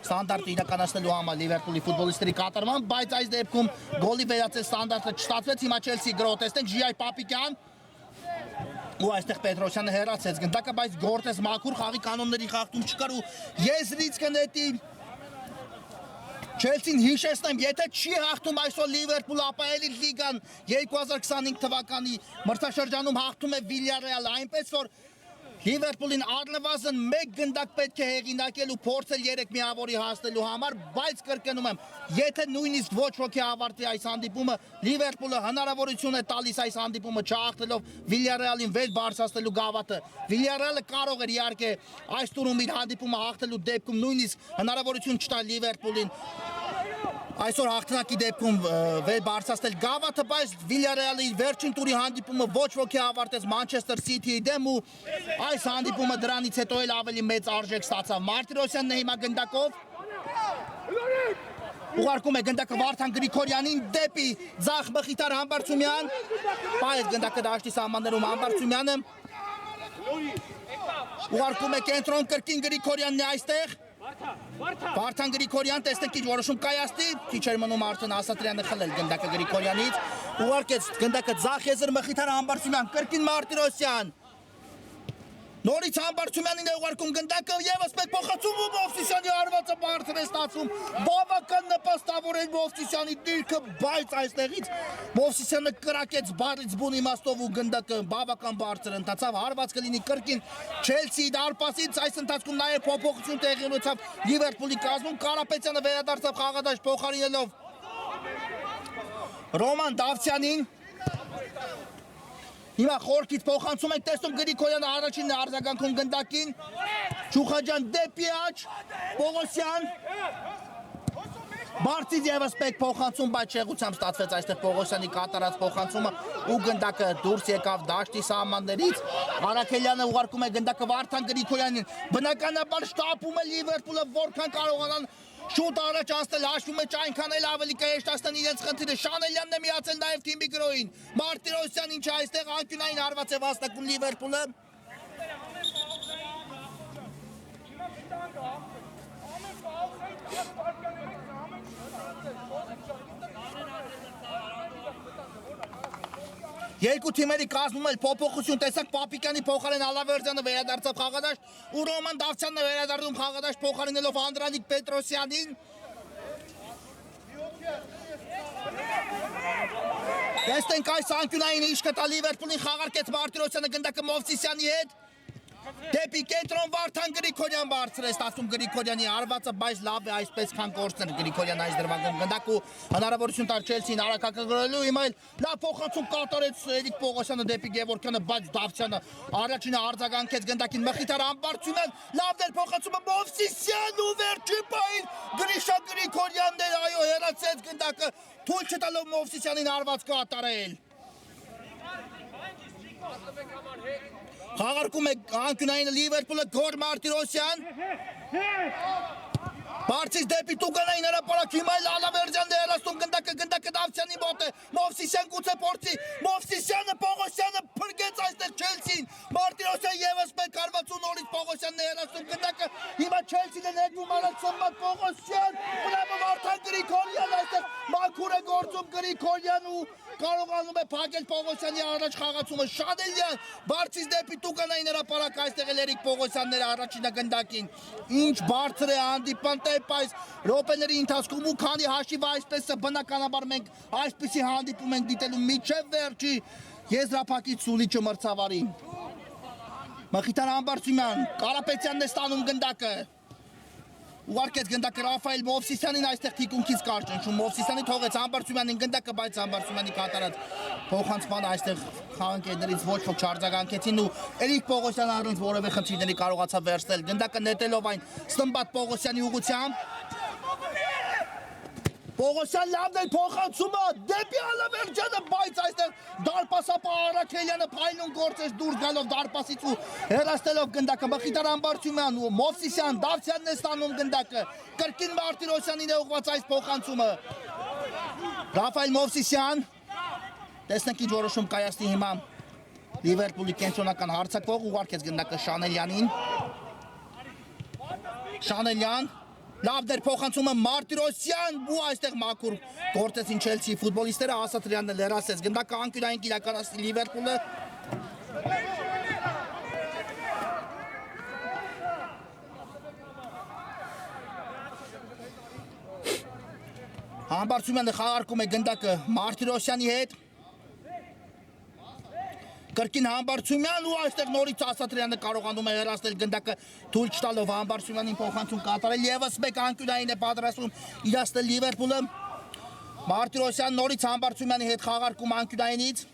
ստանդարտը իրականացնելու համար Լիվերպուլի ֆուտբոլիստերի կատարման, բայց այս դեպքում գոլի վերածել ստանդարտը չստացվեց, հիմա Չելսի գրո տեսնենք Ժիայ Պապիկյան ու այստեղ Պետրոսյանը հեռացեց գնդակը, բայց գործես մաքուր խաղի կանոնների խախտում չկար ու եզրից կնետի Չելսին հիշեցնեմ, եթե չի հաղթում այսօր Լիվերպուլը, ապա Էլիտ լիգան 2025 թվականի մրցաշրջանում հաղթում է Վիլյարեալը, այնպես որ Լիվերպուլին առնվազն մեկ գնդակ պետք է հեղինակել ու փորձել 3 միավորի հասնելու համար, բայց կրկնում եմ, եթե նույնիսկ ոչ ոքի ավարտի այս հանդիպումը, Լիվերպուլը հնարավորություն է տալիս այս հանդիպումը չհաղթելով Վիլյարեալին վեր բարձրացնելու գավաթը։ Վիլյարեալը կարող էր իհարկե այս տուրում իր հանդիպումը հաղթելու դեպքում նույնիսկ հնարավորություն չտալ Լիվերպուլին այսօր հաղթանակի դեպքում վեր բարձրացնել գավաթը, բայց Վիլյարեալի վերջին տուրի հանդիպումը ոչ ոքի ավարտեց Մանչեսթեր Սիթիի դեմ ու այս հանդիպումը դրանից հետո էլ ավելի մեծ արժեք ստացավ։ Մարտիրոսյանն է հիմա գնդակով ուղարկում է գնդակը Վարդան Գրիգորյանին դեպի ձախ Մխիթար Համբարձումյան, բայց գնդակը դաշտի սահմաններում Համբարձումյանը ուղարկում է կենտրոն կրկին Գրիգորյանն է այստեղ Վարդան Գրիգորյան, տեսնեք ինչ որոշում կայացնի, քիչ էր մնում արդեն Ասատրյանը խլել գնդակը Գրիգորյանից, ուղարկեց գնդակը ձախ եզր Մխիթար Համբարձումյան, կրկին Մարտիրոսյան, նորից Համբարձումյանին է ուղարկում գնդակը, եւս մեկ փոխանցում ու Մովսիսյանի հարվածը բարձր է ստացվում, բավական նպաստավոր է Մովսիսյանի դիրքը, բայց այստեղից Մովսիսյանը կրակեց բառից բուն իմաստով ու գնդակը բավական բարձր ընթացավ, հարված կլինի կրկին Չելսիի դարպասից, այս ընթացքում նաեւ փոփոխություն տեղի ունեցավ Լիվերպուլի կազմում, Կարապետյանը վերադարձավ խաղադաշտ փոխարինելով Ռոման Դավթյանին։ Հիմա խորքից փոխանցում ենք, տեսնում Գրիգորյանը առաջինն է արձագանքում գնդակին, Ջուխաջյան դեպի աջ, Պողոսյան, Բարձից եւս մեկ փոխանցում, բայց շեղությամբ ստացվեց այստեղ Պողոսյանի կատարած փոխանցումը ու գնդակը դուրս եկավ դաշտի սահմաններից։ Արաքելյանը ուղարկում է գնդակը Վարդան Գրիգորյանին։ Բնականաբար շտապում է Լիվերպուլը, որքան կարողանան շուտ առաջ անցնել, հաշվում է այնքան էլ ավելի կհեշտացնեն իրենց խնդիրը։ Շանելյանն է միացել նաև թիմի գրոհին։ Մարտիրոսյան ինչը այստեղ անկյունային հարված է վաստակում Լիվերպուլը։ Երկու թիմերի կազմում էլ փոփոխություն տեսակ Պապիկյանի փոխարեն Ալավերդյանը վերադարձավ խաղադաշտ ու Ռոման Դավթյանն է վերադառնում խաղադաշտ փոխարինելով Անդրանիկ Պետրոսյանին։ Տեսնենք այս անկյունային ինչ կտա Լիվերպուլին խաղարկեց Մարտիրոսյանը գնդակը Մովսիսյանի հետ։ Դեպի կենտրոն Վարդան Գրիգորյան բարձր է ստացվում Գրիգորյանի հարվածը, բայց լավ է այսպես քան կորցնել Գրիգորյան այս դրվագում գնդակու հնարավորություն տար Չելսին արակակագրելու, հիմա էլ լավ փոխանցում կատարեց Էրիկ Պողոսյանը դեպի Գևորգյանը, բայց Դավթյանը առաջինը արձագանքեց գնդակին Մխիթար Ամբարձումյան, լավ դեր փոխանցումը Մովսիսյան ու վերջի պահին Գրիշա Գրիգորյանն էր, այո, հեռացեց գնդակը, թույլ չտալով Մովսիսյանին հարված կատարել։ Խաղարկում է անկյունային Լիվերպուլը Գոր Մարտիրոսյան։ Բարձից դեպի Տուգանային հրապարակ հիմա էլ Ալավերդյանն է հեռացնում գնդակը Դավթյանի մոտ է։ Մովսիսյան գուցե փորձի, Մովսիսյանը Պողոսյանը փրկեց այստեղ Չելսին։ Մարտիրոսյան եւս մեկ հարված ու նորից Պողոսյանն է հեռացնում գնդակը։ Հիմա Չելսին է ներդվում արած Սմբատ Պողոսյան։ Բնավ Վարդան Գրիգորյան այստեղ մաքուր է գործում Գրիգորյան ու կարողանում է փակել Պողոսյանի առաջ խաղացումը Շանելյան, բարձից դեպի Տուգանային հրապարակ այստեղ էլ Էրիկ Պողոսյանն առաջինը գնդակին։ Ինչ բարձր է հանդիպան տեպ այս րոպեների ընթացքում ու քանի հաշիվ այսպես է բնականաբար մենք այսպիսի հանդիպում ենք դիտելու միջև վերջի եզրափակիչ Սուլիչը մրցավարի։ Մխիթար Ամբարձումյան, Կարապետյանն է ստանում գնդակը։ Ուղարկեց գնդակը Ռաֆայել Մովսիսյանին այստեղ թիկունքից կար ճնշում, Մովսիսյանի թողեց Ամբարձումյանին գնդակը, բայց Ամբարձումյանի կատարած փոխանցման այստեղ խաղանկերներից ոչ ոք չարձագանքեցին ու Էրիկ Պողոսյանը առանց որևէ խնդիրների կարողացավ վերցնել գնդակը նետելով այն Սմբատ Պողոսյանի ուղղությամբ։ Պողոսյան լավն է փոխանցումը դեպի Ալավերդյանը, բայց այստեղ դարպասապահ Արաքելյանը փայլուն գործեց դուրս գալով դարպասից ու հեռացնելով գնդակը Մխիթար Ամբարձումյան ու Մովսիսյան Դավթյանն է ստանում գնդակը, կրկին Մարտիրոսյանին է ուղղված այս փոխանցումը։ Ռաֆայել Մովսիսյան, տեսնենք ինչ որոշում կայացնի հիմա Լիվերպուլի կենտրոնական հարձակվող, ուղարկեց գնդակը Շանելյանին։ Շանելյան լավ դեր փոխանցումը Մարտիրոսյան ու այստեղ մաքուր գործեցին Չելսի ֆուտբոլիստները, Ասատրյանն էլ հեռացեց գնդակը անկյունային իրականացնի Լիվերպուլը։ Ամբարձումյանը խաղարկում է գնդակը Մարտիրոսյանի հետ։ Կրկին Ամբարձումյան ու այստեղ նորից Ասատրյանը կարողանում է հեռացնել գնդակը թույլ չտալով Ամբարձումյանին փոխանցում կատարել եւս մեկ անկյունային է պատրաստում իրացնել Լիվերպուլը։ Մարտիրոսյան նորից Ամբարձումյանի հետ խաղարկում անկյունայինից։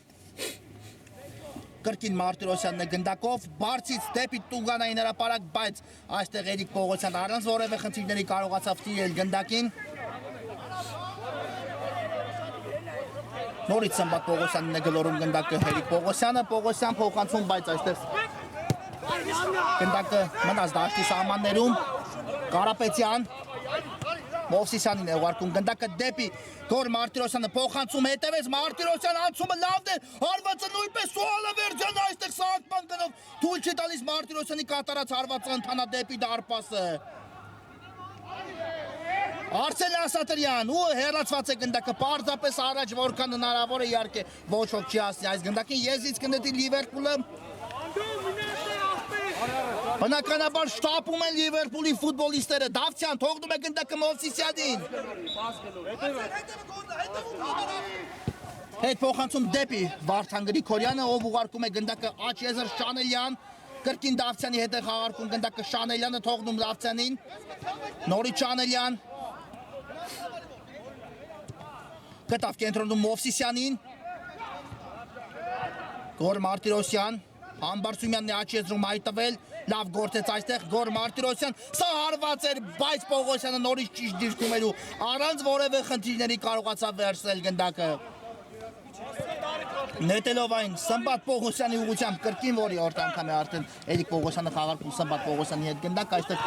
Կրկին Մարտիրոսյանն է գնդակով բարձից դեպի Տուգանային հրապարակ, բայց այստեղ Էրիկ Պողոսյան առանց որևէ խնդիրների կարողացավ տիրել գնդակին։ Նորից Սմբատ Պողոսյանն է գլորում գնդակը Էրիկ Պողոսյանը, Պողոսյան փոխանցում, բայց այստեղ գնդակը մնաց դաշտի սահմաններում։ Կարապետյան Մովսիսյանին է ուղարկում գնդակը դեպի Գոր Մարտիրոսյանը փոխանցում հետևեց Մարտիրոսյան անցումը լավն է, հարվածը նույնպես ու Ալավերդյանը այստեղ սահակման գնով թույլ չի տալիս Մարտիրոսյանի կատարած հարվածը ընթանա դեպի դարպասը։ Արսեն Ասատրյան ու հեռացված է գնդակը պարզապես առաջ որքան հնարավոր է իհարկե ոչ ոք չի ասի այս գնդակին եզից կնետի Լիվերպուլը։ Բնականաբար շտապում են Լիվերպուլի ֆուտբոլիստները, Դավթյան թողնում է գնդակը Մովսիսյանին։ Հետ փոխանցում դեպի Վարդան Գրիգորյանը, ով ուղարկում է գնդակը Աչեզր Շանելյան, կրկին Դավթյանի հետ է խաղարկում գնդակը Շանելյանը թողնում Դավթյանին, նորից Շանելյան գտավ կենտրոնում Մովսիսյանին, Գոր Մարտիրոսյան Համբարձումյանն է աչի եզրում հայտվել, լավ գործեց այստեղ Գոր Մարտիրոսյան, սա հարված էր, բայց Պողոսյանը նորից ճիշտ դիրքում էր ու առանց որևէ խնդիրների կարողացավ վերցնել գնդակը։ Նետելով այն Սմբատ Պողոսյանի ուղղությամբ կրկին որի օրդ անգամ է արդեն Էրիկ Պողոսյանը խաղարկում Սմբատ Պողոսյանի հետ գնդակ, այստեղ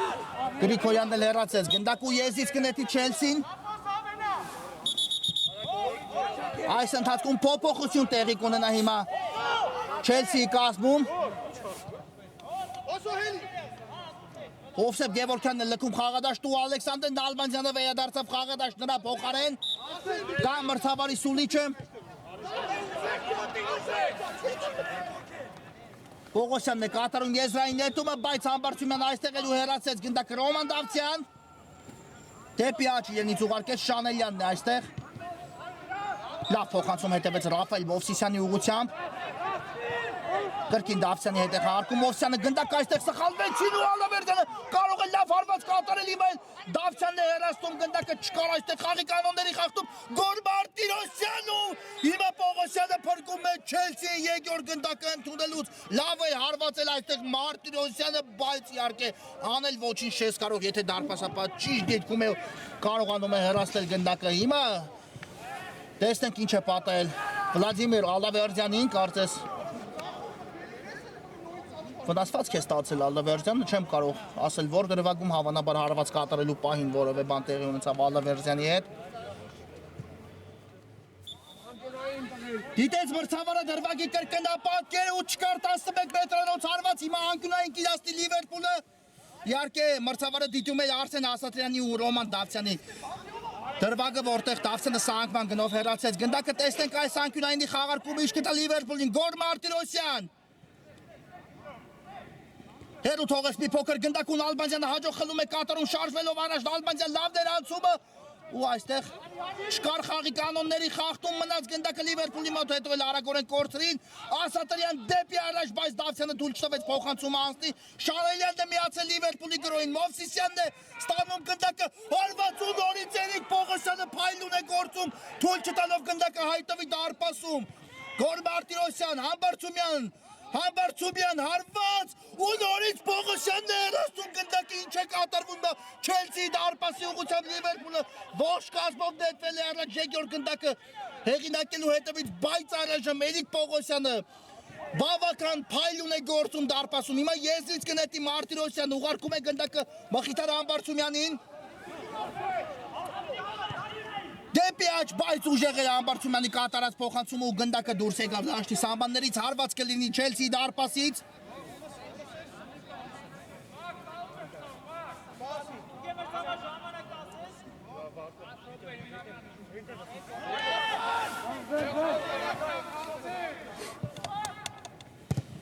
Գրիգորյանն էլ հեռացեց գնդակ ու եզից կնետի Չելսին։ Այս ընթացքում փոփոխություն տեղի կունենա հիմա Չելսիի կազմում։ Հովսեփ Գևորգյանն է լքում խաղադաշտ ու Ալեքսանդր Նալբանդյանը վերադարձավ խաղադաշտ նրա փոխարեն։ Դա մրցավարի Սուլիչը։ Պողոսյանն է կատարում եզրային նետումը, բայց Համբարձումյանը այստեղ էլ ու հեռացեց գնդակը Ռոման Դավթյան։ Դեպի աջ իրենից ուղարկեց Շանելյանն է այստեղ։ Լավ փոխանցում հետևեց Ռաֆայել Մովսիսյանի ուղղությամբ։ Կրկին Դավթյանի հետ է խաղարկում Մովսյանը գնդակ այստեղ սխալվեցին ու Ալավերդյանը կարող է լավ հարված կատարել հիմա Դավթյանն է հեռացնում գնդակը չկար այստեղ խաղի կանոնների խախտում Գոր Մարտիրոսյան ու հիմա Պողոսյանը փրկում է Չելսիի երկրորդ գնդակը ընդունելուց լավ է հարվածել այստեղ Մարտիրոսյանը բայց իհարկե անել ոչինչ չես կարող եթե դարպասապատ ճիշտ դեպքում է կարողանում է հեռացնել գնդակը հիմա տեսնենք ինչ է պատահել Վլադիմիր Ալավերդյանին կարծես վնասվածք է ստացել Ալավերդյանը, չեմ կարող ասել որ դրվագում հավանաբար հարված կատարելու պահին որևէ բան տեղի ունեցավ Ալավերդյանի հետ։ Դիտեց մրցավարը դրվագի կրկնապատկերը ու չկար 11 մետրանոց հարված հիմա անկյունային կիրասնի Լիվերպուլը։ Իհարկե մրցավարը դիտում է Արսեն Ասատրյանի ու Ռոման Դավթյանի դրվագը որտեղ Դավթյանը սահանգման գնով հեռացեց գնդակը տեսնենք այս անկյունայինի խաղարկումը ինչ կտա Լիվերպուլին Գոր Մարտիրոսյան Հերու թողեց մի փոքր գնդակ ու Նալբանդյանը հաջող խլում է կատարում շարժվելով առաջ Նալբանդյան լավ դերանցումը ու այստեղ չկար խաղի կանոնների խախտում մնաց գնդակը Լիվերպուլի մոտ հետո էլ արագորեն կորցրին Ասատրյան դեպի առաջ բայց Դավթյանը թույլ չտվեց փոխանցումը անցնի Շարելյանն է միացել Լիվերպուլի գրոհին Մովսիսյանն է ստանում գնդակը հարվածում նորից Էրիկ Պողոսյանը փայլուն է գործում թույլ չտալով գնդակը հայտվի դարպասում Գոր Մարտիրոսյան Համբարձումյան հարված ու նորից Պողոսյանն է հեռացնում գնդակը ինչ է կատարվում դա Չելսիի դարպասի ուղղությամբ Լիվերպուլը ողջ կազմով նետվել է առաջ երկրորդ գնդակը հեղինակելու հետևից բայց առայժմ Էրիկ Պողոսյանը բավական փայլուն է գործում դարպասում հիմա եզրից կնետի Մարտիրոսյան ուղարկում է գնդակը Մխիթար Համբարձումյանին Դեպի աջ բայց ուժեղ է Համբարձումյանի կատարած փոխանցումը ու գնդակը դուրս եկավ դաշտի սահմաններից հարված կլինի Չելսիի դարպասից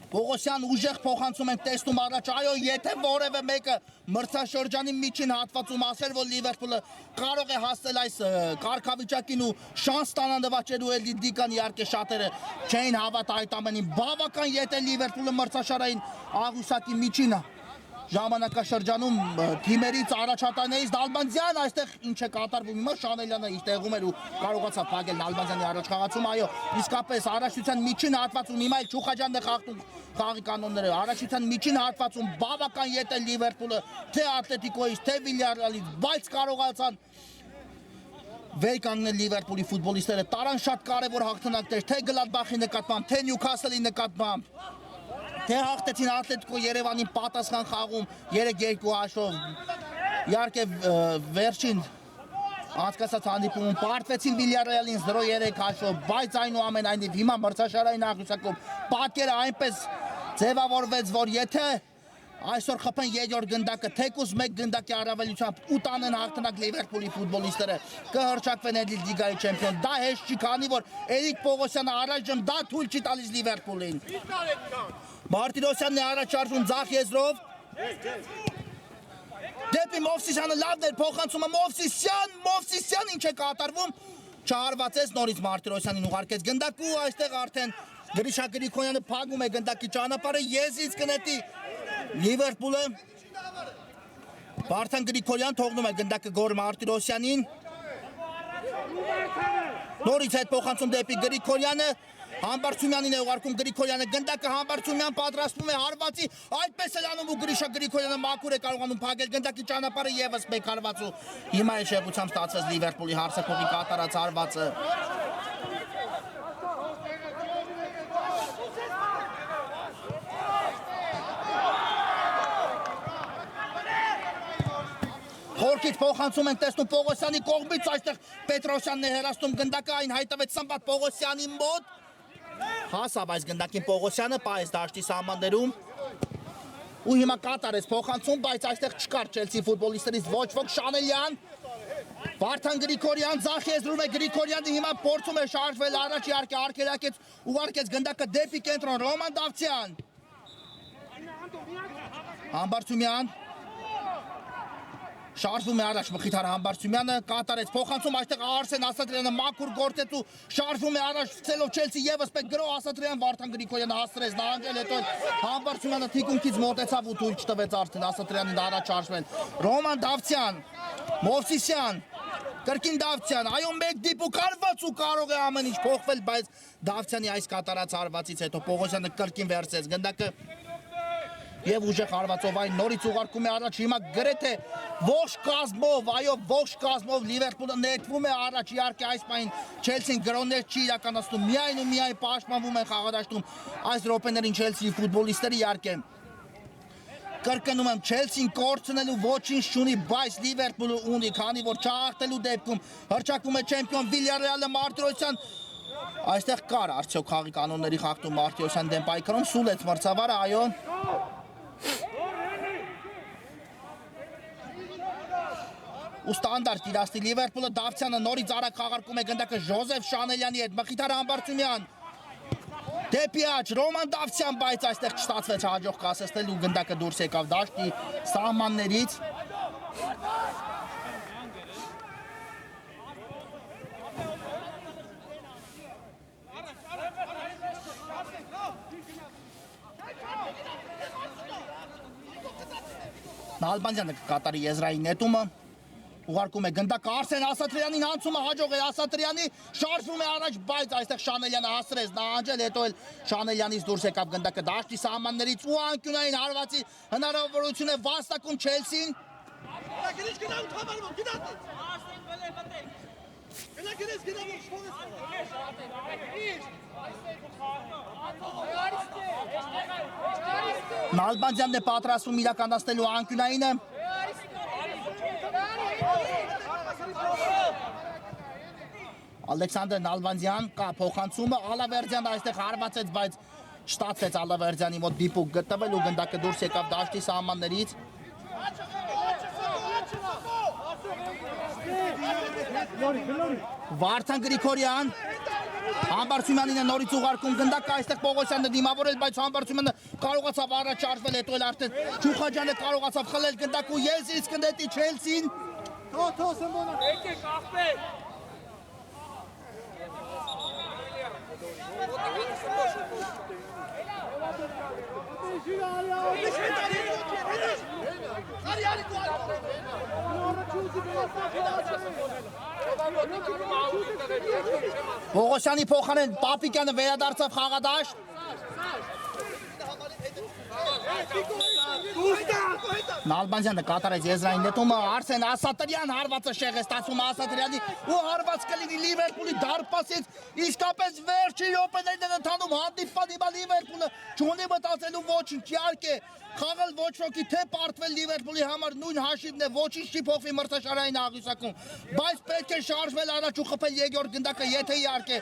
Պողոսյան ուժեղ փոխանցում ենք տեսնում առաջ այո եթե որևէ մեկը մրցաշրջանի միջին հատվածում ասել որ Լիվերպուլը կարող է հասնել այս կարգավիճակին ու շանս ստանալ նվաճելու Էլիտիկան իհարկե շատերը չէին հավատ այդ ամենին բավական եթե Լիվերպուլը մրցաշարային աղյուսակի միջին ժամանակաշրջանում թիմերից առաջատարներից Նալբանդյան այստեղ ինչ է կատարվում հիմա Շանելյանը իր տեղում էր ու կարողացավ փակել Նալբանդյանի առաջ խաղացում այո իսկապես առաջության միջին հատվածում հիմա էլ Չուխաջյանն է խախտում խաղի կանոնները առաջության միջին հատվածում բավական ետ է Լիվերպուլը թե Ատլետիկոից թե Վիլյարեալից բայց կարողացան վեր կանգնել Լիվերպուլի ֆուտբոլիստները տարան շատ կարևոր հաղթանակներ թե Գլադբախի նկատմամբ թե Նյուքասլի նկատմամբ Թե հաղթեցին Ատլետիկո Երևանին պատասխան խաղում 3-2 հաշվով իհարկե վերջին անցկացած հանդիպումում պարտվեցին Վիլյարեալին 0-3 հաշվով բայց այնուամենայնիվ հիմա մրցաշարային աղյուսակում պատկերը այնպես ձևավորվեց որ եթե այսօր խփեն երրորդ գնդակը թեկուզ մեկ գնդակի առավելությամբ ու տանեն հաղթանակ Լիվերպուլի ֆուտբոլիստները կհռչակվեն Լիգայի չեմպիոն դա հեշտ չի քանի որ Էրիկ Պողոսյանը առայժմ դա թույլ չի տալիս Լիվերպուլին Մարտիրոսյանն է առաջարժում ձախ եզրով Դեպի Մովսիսյանը լավն էր փոխանցումը Մովսիսյան ինչ է կատարվում չհարվածեց նորից Մարտիրոսյանին ուղարկեց գնդակ ու այստեղ արդեն Գրիշա Գրիգորյանը փակում է գնդակի ճանապարհը եզից կնետի Լիվերպուլը Վարդան Գրիգորյան թողնում է գնդակը Գոր Մարտիրոսյանին Նորից հետ փոխանցում դեպի Գրիգորյանը Համբարձումյանին է ուղարկում Գրիգորյանը գնդակը Համբարձումյան պատրաստվում է հարվածի այդպես էլ անում ու Գրիշա Գրիգորյանը մաքուր է կարողանում փակել գնդակի ճանապարհը եւս մեկ հարված ու հիմա է շեղությամբ ստացվեց Լիվերպուլի հարսակողի կատարած հարվածը Խորքից փոխանցում են տեսնում Պողոսյանի կողմից այստեղ Պետրոսյանն է հեռացնում գնդակը այն հայտվեց Սմբատ Պողոսյանի մոտ հասավ այս գնդակին Պողոսյանը պայեց դաշտի սահմաններում ու հիմա կատարեց փոխանցում բայց այստեղ չկար Չելսի ֆուտբոլիստներից ոչ ոք Շանելյան Վարդան Գրիգորյան ձախ եզրում է Գրիգորյանը հիմա փորձում է շարժվել առաջ իհարկե արգելակեց ուղարկեց գնդակը դեպի կենտրոն Ռոման Դավթյան Համբարձումյան Շարժվում է առաջ Մխիթար Համբարձումյանը կատարեց փոխանցում այստեղ Արսեն Ասատրյանը մաքուր գործեց ու շարժվում է առաջ ցելով Չելսի եւս մեկ գրո Ասատրյան Վարդան Գրիգորյանը հասցրեց նահանջել հետո Համբարձումյանը թիկունքից մոտեցավ ու թույլ չտվեց արդեն Ասատրյանին առաջ շարժվել Ռոման Դավթյան Մովսիսյան Կրկին Դավթյան այո մեկ դիպուկ հարված ու կարող է ամեն ինչ փոխվել բայց Դավթյանի այս կատարած հարվածից հետո Պողոսյանը կրկին վերցրեց գնդակը Եվ ուժեղ հարվածով այն նորից ուղարկում է առաջ հիմա գրեթե ողջ կազմով, այո ողջ կազմով Լիվերպուլը ներկվում է առաջ իհարկե այս պահին Չելսին գրոններ չի իրականացնում միայն ու միայն պաշտպանվում են խաղադաշտում այս րոպեներին Չելսիի ֆուտբոլիստները իհարկե Կրկնում եմ Չելսին կորցնելու ոչինչ չունի բայց Լիվերպուլը ունի քանի որ չհաղթելու դեպքում հռչակվում է չեմպիոն Վիլյարեալը Մարտիրոսյան այստեղ կար արդյոք խաղի կանոնների խախտում Մարտիրոսյան դեմ պայքարում սուլեց մրցավարը այո ու ստանդարտ իրացնի Լիվերպուլը Դավթյանը նորից արագ խաղարկում է գնդակը Ժոզեֆ Շանելյանի հետ Մխիթար Համբարձումյան դեպի աջ Ռոման Դավթյան բայց այստեղ չստացվեց հաջող կասեցնել ու գնդակը դուրս եկավ դաշտի սահմաններից Նալբանդյանը կկատարի եզրային նետումը ուղարկում է գնդակը Արսեն Ասատրյանին անցումը հաջող է Ասատրյանի շարժվում է առաջ բայց այստեղ Շանելյանը հասցրեց նահանջել հետո էլ Շանելյանից դուրս եկավ գնդակը դաշտի սահմաններից ու անկյունային հարվածի հնարավորություն է վաստակում Չելսին Նալբանդյանն է պատրաստվում իրականացնելու անկյունայինը Ալեքսանդր Նալբանդյան կա փոխանցումը Ալավերդյանը այստեղ հարվածեց բայց չստացվեց Ալավերդյանի մոտ դիպուկ գտվել ու գնդակը դուրս եկավ դաշտի սահմաններից Վարդան Գրիգորյան Համբարձումյանին է նորից ուղարկում գնդակը այստեղ Պողոսյանը դիմավորել բայց Համբարձումյանը կարողացավ առաջ շարժվել հետո էլ արդեն Ջուխաջյանը կարողացավ խլել գնդակը ու եզրից կնետի Չելսին Թո Սմբոնը եկեք ախպեր Պողոսյանի փոխանեն Պապիկյանը վերադարձավ խաղադաշտ Նալբանդյանը կատարեց եզրային նետումը Արսեն Ասատրյան հարվածը շեղ է ստացվում Ասատրյանի ու հարված կլինի Լիվերպուլի դարպասից իսկապես վերջի րոպեներն են ընթանում հանդիպան հիմա Լիվերպուլը չունի մտածելու ոչինչ իհարկե խաղալ ոչ ոքի թե պարտվել Լիվերպուլի համար նույն հաշիվն է ոչինչ չի փոխվի մրցաշարային աղյուսակում բայց պետք է շարժվել առաջ ու խփել երկրորդ գնդակը եթե իհարկե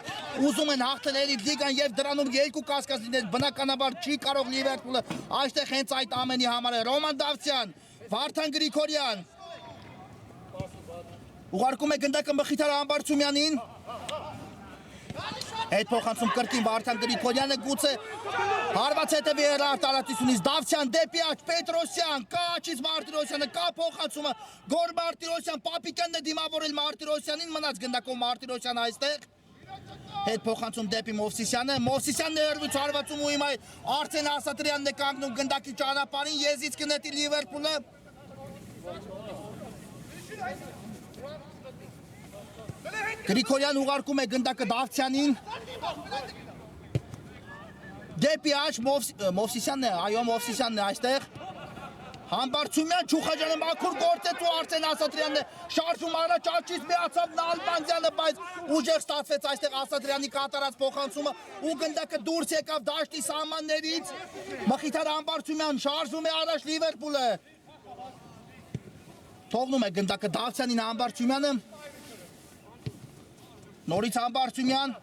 ուզում են հաղթել Էլիտ լիգան եւ դրանում երկու կասկած լինել բնականաբար չի կարող Լիվերպուլը այստեղ հենց այդ ամենի համար է Ռոման Դավթյան Վարդան Գրիգորյան ուղարկում է գնդակը Մխիթար Համբարձումյանին Այդ փոխանցում կրկին Վարդան Գրիգորյանը գուցե հարված հետևի տարածությունից Դավթյան դեպի աջ Պետրոսյան կա աչից Մարտիրոսյանը կա փոխանցումը Գոր Մարտիրոսյան Պապիկյանն է դիմավորել Մարտիրոսյանին մնաց գնդակով Մարտիրոսյանը այստեղ Հետ փոխանցում դեպի Մովսիսյանը Մովսիսյանն է հրվից հարվածում ու հիմա Արսեն Ասատրյանն է կանգնում գնդակի ճանապարհին եզից կնետի Լիվերպուլը Գրիգորյան ուղարկում է գնդակը Դավթյանին։ Դեպի աջ Մովսիսյանն է, այո Մովսիսյանն է այստեղ։ Համբարձումյան Չուխաջյանը մաքուր գործեց ու Արսեն Ասատրյանն է շարժում առաջ արջից միացավ Նալբանդյանը, բայց ուժեղ ստացվեց այստեղ Ասատրյանի կատարած փոխանցումը ու գնդակը դուրս եկավ դաշտի սահմաններից։ Մխիթար Համբարձումյան շարժում է առաջ Լիվերպուլը։ Թողնում է գնդակը Դավթյանին Համբարձումյանը։ Նորից Համբարձումյան։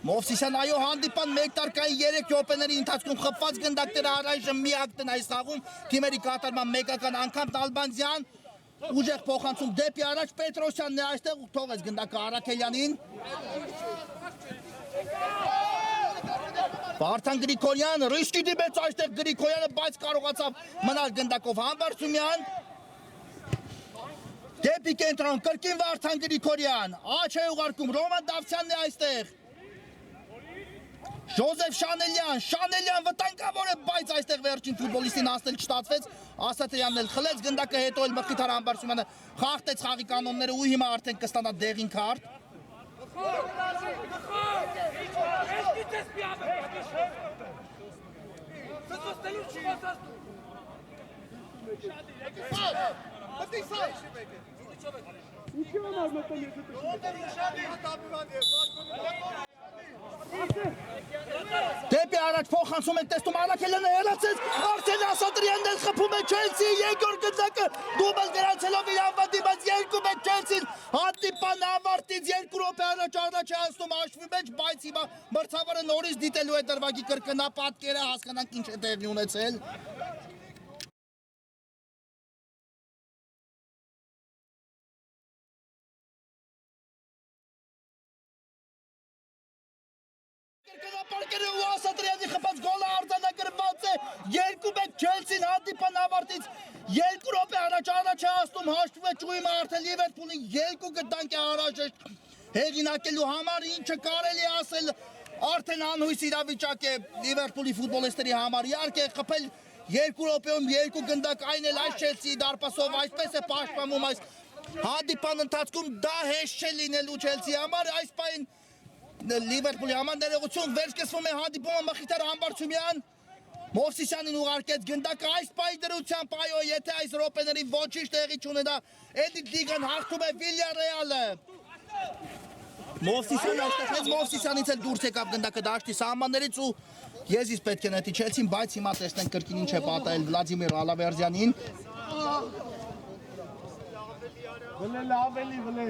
Մովսիսյան այո հանդիպան մեկ տարկայի 3 րոպեների ընթացքում խփված գնդակները առայժմ միակն այս խաղում թիմերի կատարման մեկական անգամ Նալբանդյան ուժեղ փոխանցում դեպի առաջ Պետրոսյանն է այստեղ ու թողեց գնդակը Արաքելյանին Վարդան Գրիգորյան ռիսկի դիմեց այստեղ Գրիգորյանը բայց կարողացավ մնալ գնդակով Համբարձումյան Դեպի կենտրոն կրկին Վարդան Գրիգորյան աջ է ուղարկում Ռոման Դավթյանն է այստեղ Ժոզեֆ Շանելյան վտանգավոր է, բայց այստեղ վերջին ֆուտբոլիստին հասնել չստացվեց, Ասատրյանն էլ խլեց գնդակը, հետո էլ Մխիթար Համբարձումյանը խախտեց խաղի կանոնները ու հիմա արդեն կստանա դեղին քարտ։ Դեպի առաջ փոխանցում են տեսնում Արաքելյանը հեռացեց Արսեն Ասատրյանն էլ խփում է Չելսի երկրորդ գնդակը դուբլ գրանցելով իր անվանդի բայց 2-1 Չելսին հանդիպան ավարտից 2 րոպե առաջ է հասնում հաշվի մեջ բայց հիմա մրցավարը նորից դիտելու է դրվագի կրկնապատկերը հասկանանք ինչ է տեղի ունեցել Կրկնապատկերը ու Ասատրյանի խփած գոլը արձանագրված է 2-1 Չելսին հանդիպան ավարտից 2 րոպե առաջ է հասնում հաշվում է ճուիմը արդեն Լիվերպուլին 2 գտանք է առաջ հեղինակելու համար ինչը կարելի ասել արդեն անհույս իրավիճակ է Լիվերպուլի ֆուտբոլիստերի համար իհարկե խփել 2 րոպեում 2 գնդակ այն էլ այս Չելսիի դարպասով այսպես է պաշտպանում այս հանդիպան ընթացքում դա հեշտ չէ լինելու Չելսիի համար այս պահին Լիվերպուլի համար ներողություն վերջկսվում է հանդիպումը Մխիթար Համբարձումյան Մովսիսյանին ուղարկեց գնդակը այս պահի դրությամբ այո եթե այս րոպեների ոչինչ տեղի չունենա Էլիտ լիգան հաղթում է Վիլյարեալը Մովսիսյանը այստեղ Մովսիսյանից էլ դուրս եկավ գնդակը դաշտի սահմաններից ու եզիս պետք է նետի Չելսին բայց հիմա տեսնենք կրկին ինչ է պատահել Վլադիմիր Ալավերդյանին Վլե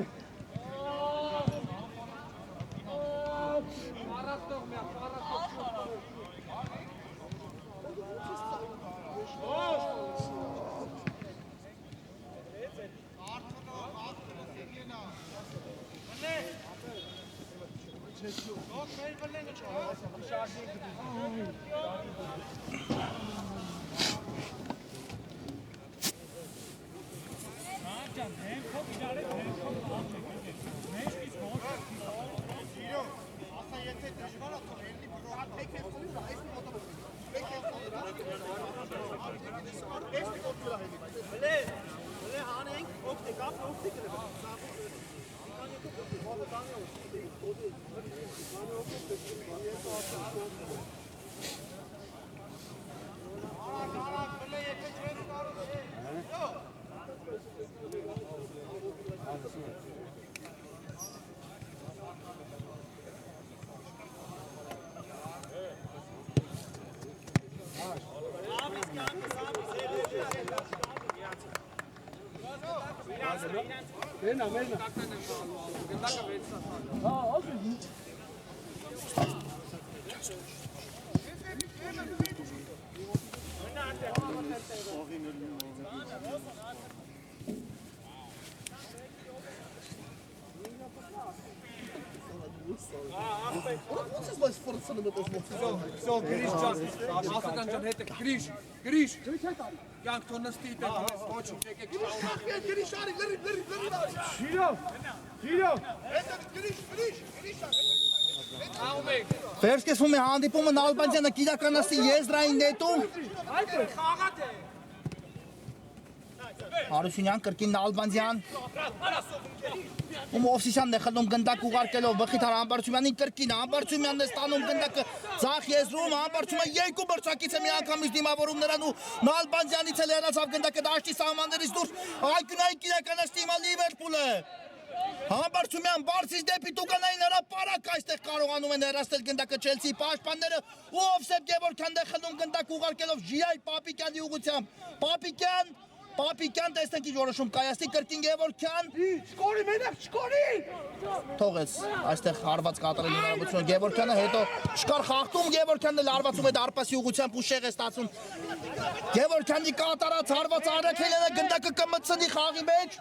Все, Гриш, Aslan հետ Гриш, Յանք թոնստի դեպի ոչ Գրիշ արի լրի Վերջկսվում է հանդիպումը Նալբանդյանը կիրականացի եզրային նետում Հարությունյան կրկին Նալբանդյան Ում Օվսիսյանն է խլում գնդակ ուղարկելով Վխիթար Համբարձումյանին կրկին Համբարձումյանն է ստանում գնդակը ձախ եզրում Համբարձումը երկու բրցակից է միանգամից դիմավորում նրան ու Նալբանդյանից էլ հեռացավ գնդակը դաշտի սահմաններից դուրս Այգունային իրականացնի հիմա Լիվերպուլը Համբարձումյան բարձից դեպի տուկանային հրապարակ այստեղ կարողանում են հեռացնել գնդակը Չելսիի պաշտպանները ու Օվսեփ Գևորգյանն է խլում գնդակ ուղարկելով Ժիայ Պապիկյանի ուղղությամբ Պապիկյան տեսնենք ինչ որոշում կայացնի կրկին Գևորգյան Շկորի մենակ շկորի թողեց այստեղ հարված կատարելու հնարավորությունը Գևորգյանը հետո չկար խախտում Գևորգյանն էլ հարվածում է դարպասի ուղղությամբ ուշեղ է ստացում Գևորգյանի կատարած հարված Արաքելյանը գնդակը կմտցնի խաղի մեջ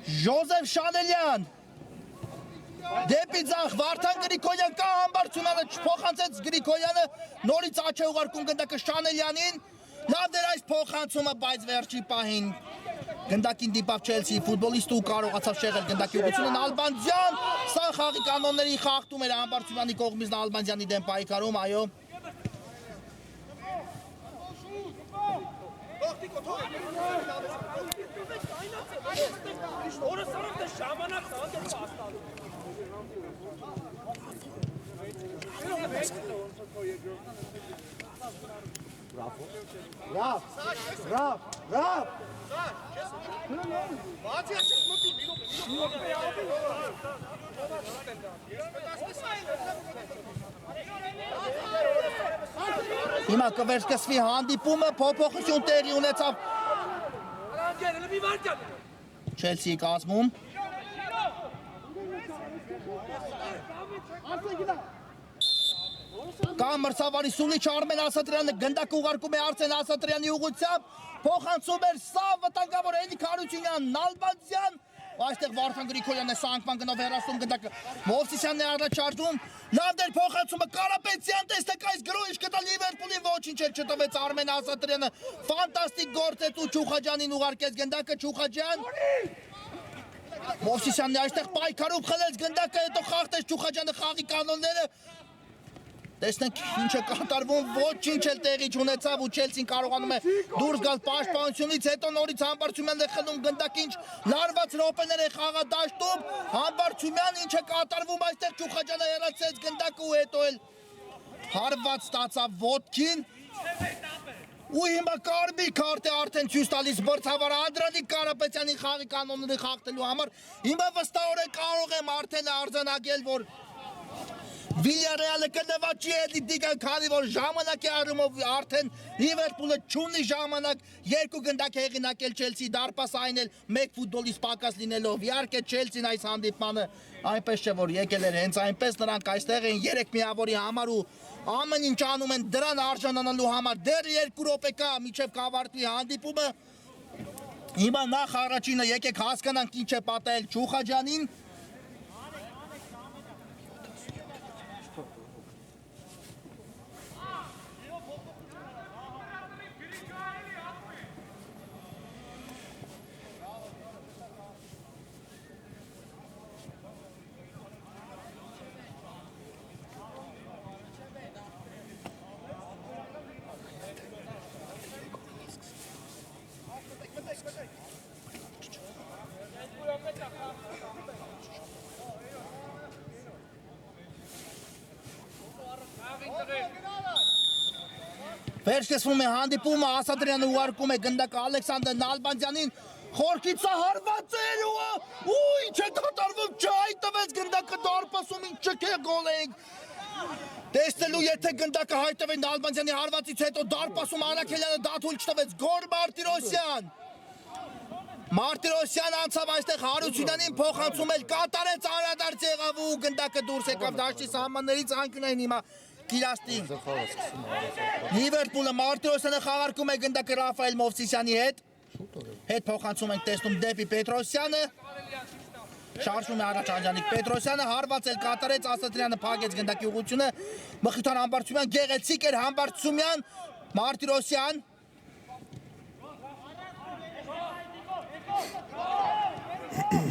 Ժոզեֆ Շանելյան Դեպի ձախ Վարդան Գրիգորյան կա Համբարձումյանը չփոխանցեց Գրիգորյանը նորից աչ է ուղարկում գնդակը Շանելյանին Լավ դեր այս փոխանցումը բայց վերջի պահին գնդակին դիպավ Չելսիի ֆուտբոլիստը ու կարողացավ շեղել գնդակի ուղղությունը Նալբանդյան սա խաղի կանոնների խախտում էր Համբարձումյանի կողմից Նալբանդյանի դեմ պայքարում այո Ռավ Հիմա կվերսկսվի հանդիպումը փոփոխություն տեղի ունեցավ Չելսիի կազմում Կա մրցավարի Սուլիչ Արմեն Ասատրյանը գնդակը ուղարկում է Արսեն Ասատրյանի ուղղությամբ փոխանցում էր սա վտանգավոր Էլիկ Հարությունյան Նալբանդյան այստեղ Վարդան Գրիգորյանն է սանկման գնով հեռացնում գնդակը Մովսիսյանն է առաջարկում լավ դեր փոխանցումը Կարապետյան տեսեք այս գրոհիչ կտա Լիվերպուլին ոչինչ էլ չտվեց Արմեն Ասատրյանը ֆանտաստիկ գործեց ու Չուխաջյանին ուղարկեց գնդակը Չուխաջյան Մովսիսյանն է այստեղ պայքարում խլեց գնդակը հետո խախտեց Չուխաջյանը խաղի կանոնները Տեսնենք ինչ է կատարվում, ոչինչ էլ տեղի չունեցավ ու Չելսին կարողանում է դուրս գալ պաշտպանությունից, հետո նորից Համբարձումյանն է խլում գնդակի ինչ լարված րոպեներ է խաղադաշտում, Համբարձումյան ինչ է կատարվում, այստեղ Չուխաջյանը հեռացեց գնդակը ու հետո էլ հարված ստացավ ոտքին ու հիմա կարմիր քարտ է արդեն ցույց տալիս բրցավար Անդրանիկ Կարապետյանի խաղի կանոնները խախտելու համար, հիմա վստահորեն կարող եմ արդեն արձանագրել, որ Վիլյարեալը կնվաճի էլիտիկան, քանի որ ժամանակի առումով արդեն Լիվերպուլը չունի ժամանակ երկու գնդակ հեղինակել Չելսիի դարպաս այն էլ մեկ ֆուտբոլիստ պակաս լինելով։ Իհարկե Չելսին այս հանդիպմանը այնպես չէ որ եկել էր հենց այնպես նրանք այստեղ են 3 միավորի համար ու ամեն ինչ անում են դրան արժանանալու համար։ Դեռ 2 րոպե կա մինչև կավարտվի հանդիպումը։ Հիմա նախ առաջինը եկեք հասկանանք ինչ է պատահել Չուխաջյանին։ Վերջեցվում է հանդիպումը, Ասատրյանը ուղարկում է գնդակը Ալեքսանդր Նալբանդյանին, խորքից սա հարված էր ու ինչ է կատարվում, չհայտվեց գնդակը դարպասում, ինչ չքե գոլ ենք։ Տեսնելու եթե գնդակը հայտվի Նալբանդյանի հարվածից հետո դարպասում Արաքելյանը դա թույլ չտվեց, գոլ Մարտիրոսյան։ Մարտիրոսյան անցավ այստեղ Հարությունյանին փոխանցում էլ կատարեց անդրադարձ եղավ ու գնդակը դուրս եկավ դաշտի սահմաններից անկյունային հիմա Կիրաստի Լիվերպուլը Մարտիրոսյանը խաղարկում է գնդակը Ռաֆայել Մովսիսյանի հետ փոխանցում ենք տեսնում դեպի Պետրոսյանը շարժում է առաջ Անջանիկ Պետրոսյանը հարված էլ կատարեց Ասատրյանը փակեց գնդակի ուղղությունը Մխիթար Համբարձումյան գեղեցիկ էր Համբարձումյան Մարտիրոսյան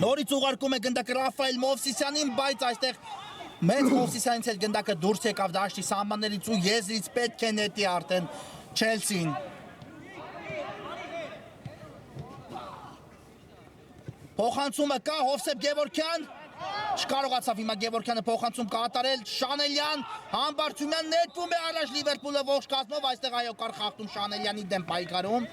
Նորից ուղարկում է գնդակը Ռաֆայել Մովսիսյանին, բայց այստեղ մեծ Մովսիսյանից էլ գնդակը դուրս եկավ դաշտի սահմաններից ու եզրից պետք է նետի արդեն Չելսին։ Փոխանցումը կա Հովսեփ Գևորգյան չկարողացավ հիմա Գևորգյանը փոխանցում կատարել Շանելյան Համբարձումյան ներվում է առաջ Լիվերպուլը ողջ կազմով այստեղ այո կար խախտում Շանելյանի դեմ պայքարում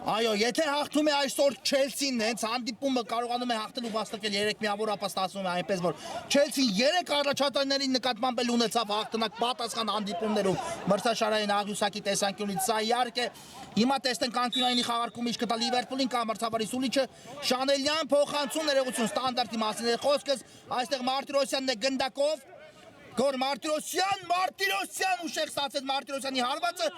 Այո, եթե հաղթում է այսօր Չելսին, հենց հանդիպումը կարողանում է հաղթել ու վաստակել 3 միավորապես ստացվում է այնպես որ Չելսին 3 առաջատարների նկատմամբ էլ ունեցավ հաղթանակ պատասխան հանդիպումներում մրցաշարային աղյուսակի տեսանկյունից սա իհարկե հիմա տեսնենք անկյունայինի խաղարկում ինչ կտա Լիվերպուլին կամ մրցավարի սուլիչը Շանելյան փոխանցում ներողություն ստանդարտի մասին է խոսքս այստեղ Մարտիրոսյանն է գնդակով Գոր Մարտիրոսյան ուշեղ ստացեց Մարտիրոսյանի հարվածը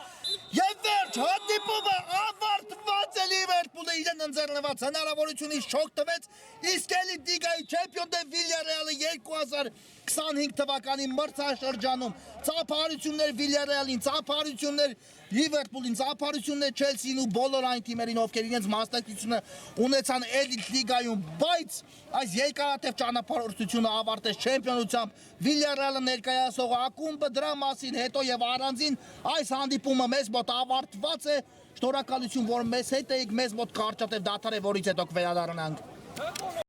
եւ վերջ հանդիպումը ավարտված է Լիվերպուլը իրեն ընձեռնված հնարավորությունից շոկ տվեց իսկ էլի Լիգայի չեմպիոն դե Վիլյարեալը 2025 թվականի մրցաշրջանում ծափարություններ Վիլյարեալին ծափարություններ Լիվերպուլին ծափարություններ Չելսին ու բոլոր այն թիմերին ովքեր իրենց մասնակցությունը ունեցան էլիտ լիգայում բայց այս երկարատև ճանապարհորդությունը ավարտեց չեմպիոնությամբ Վիլյարեալը ներկայացող ակումբը դրա մասին հետո եւ առանձին այս հանդիպումը մեզ մոտ ավարտված է շնորհակալություն որ մեզ հետ եք մեզ մոտ կարճատև դադար է որից հետո կվերադառնանք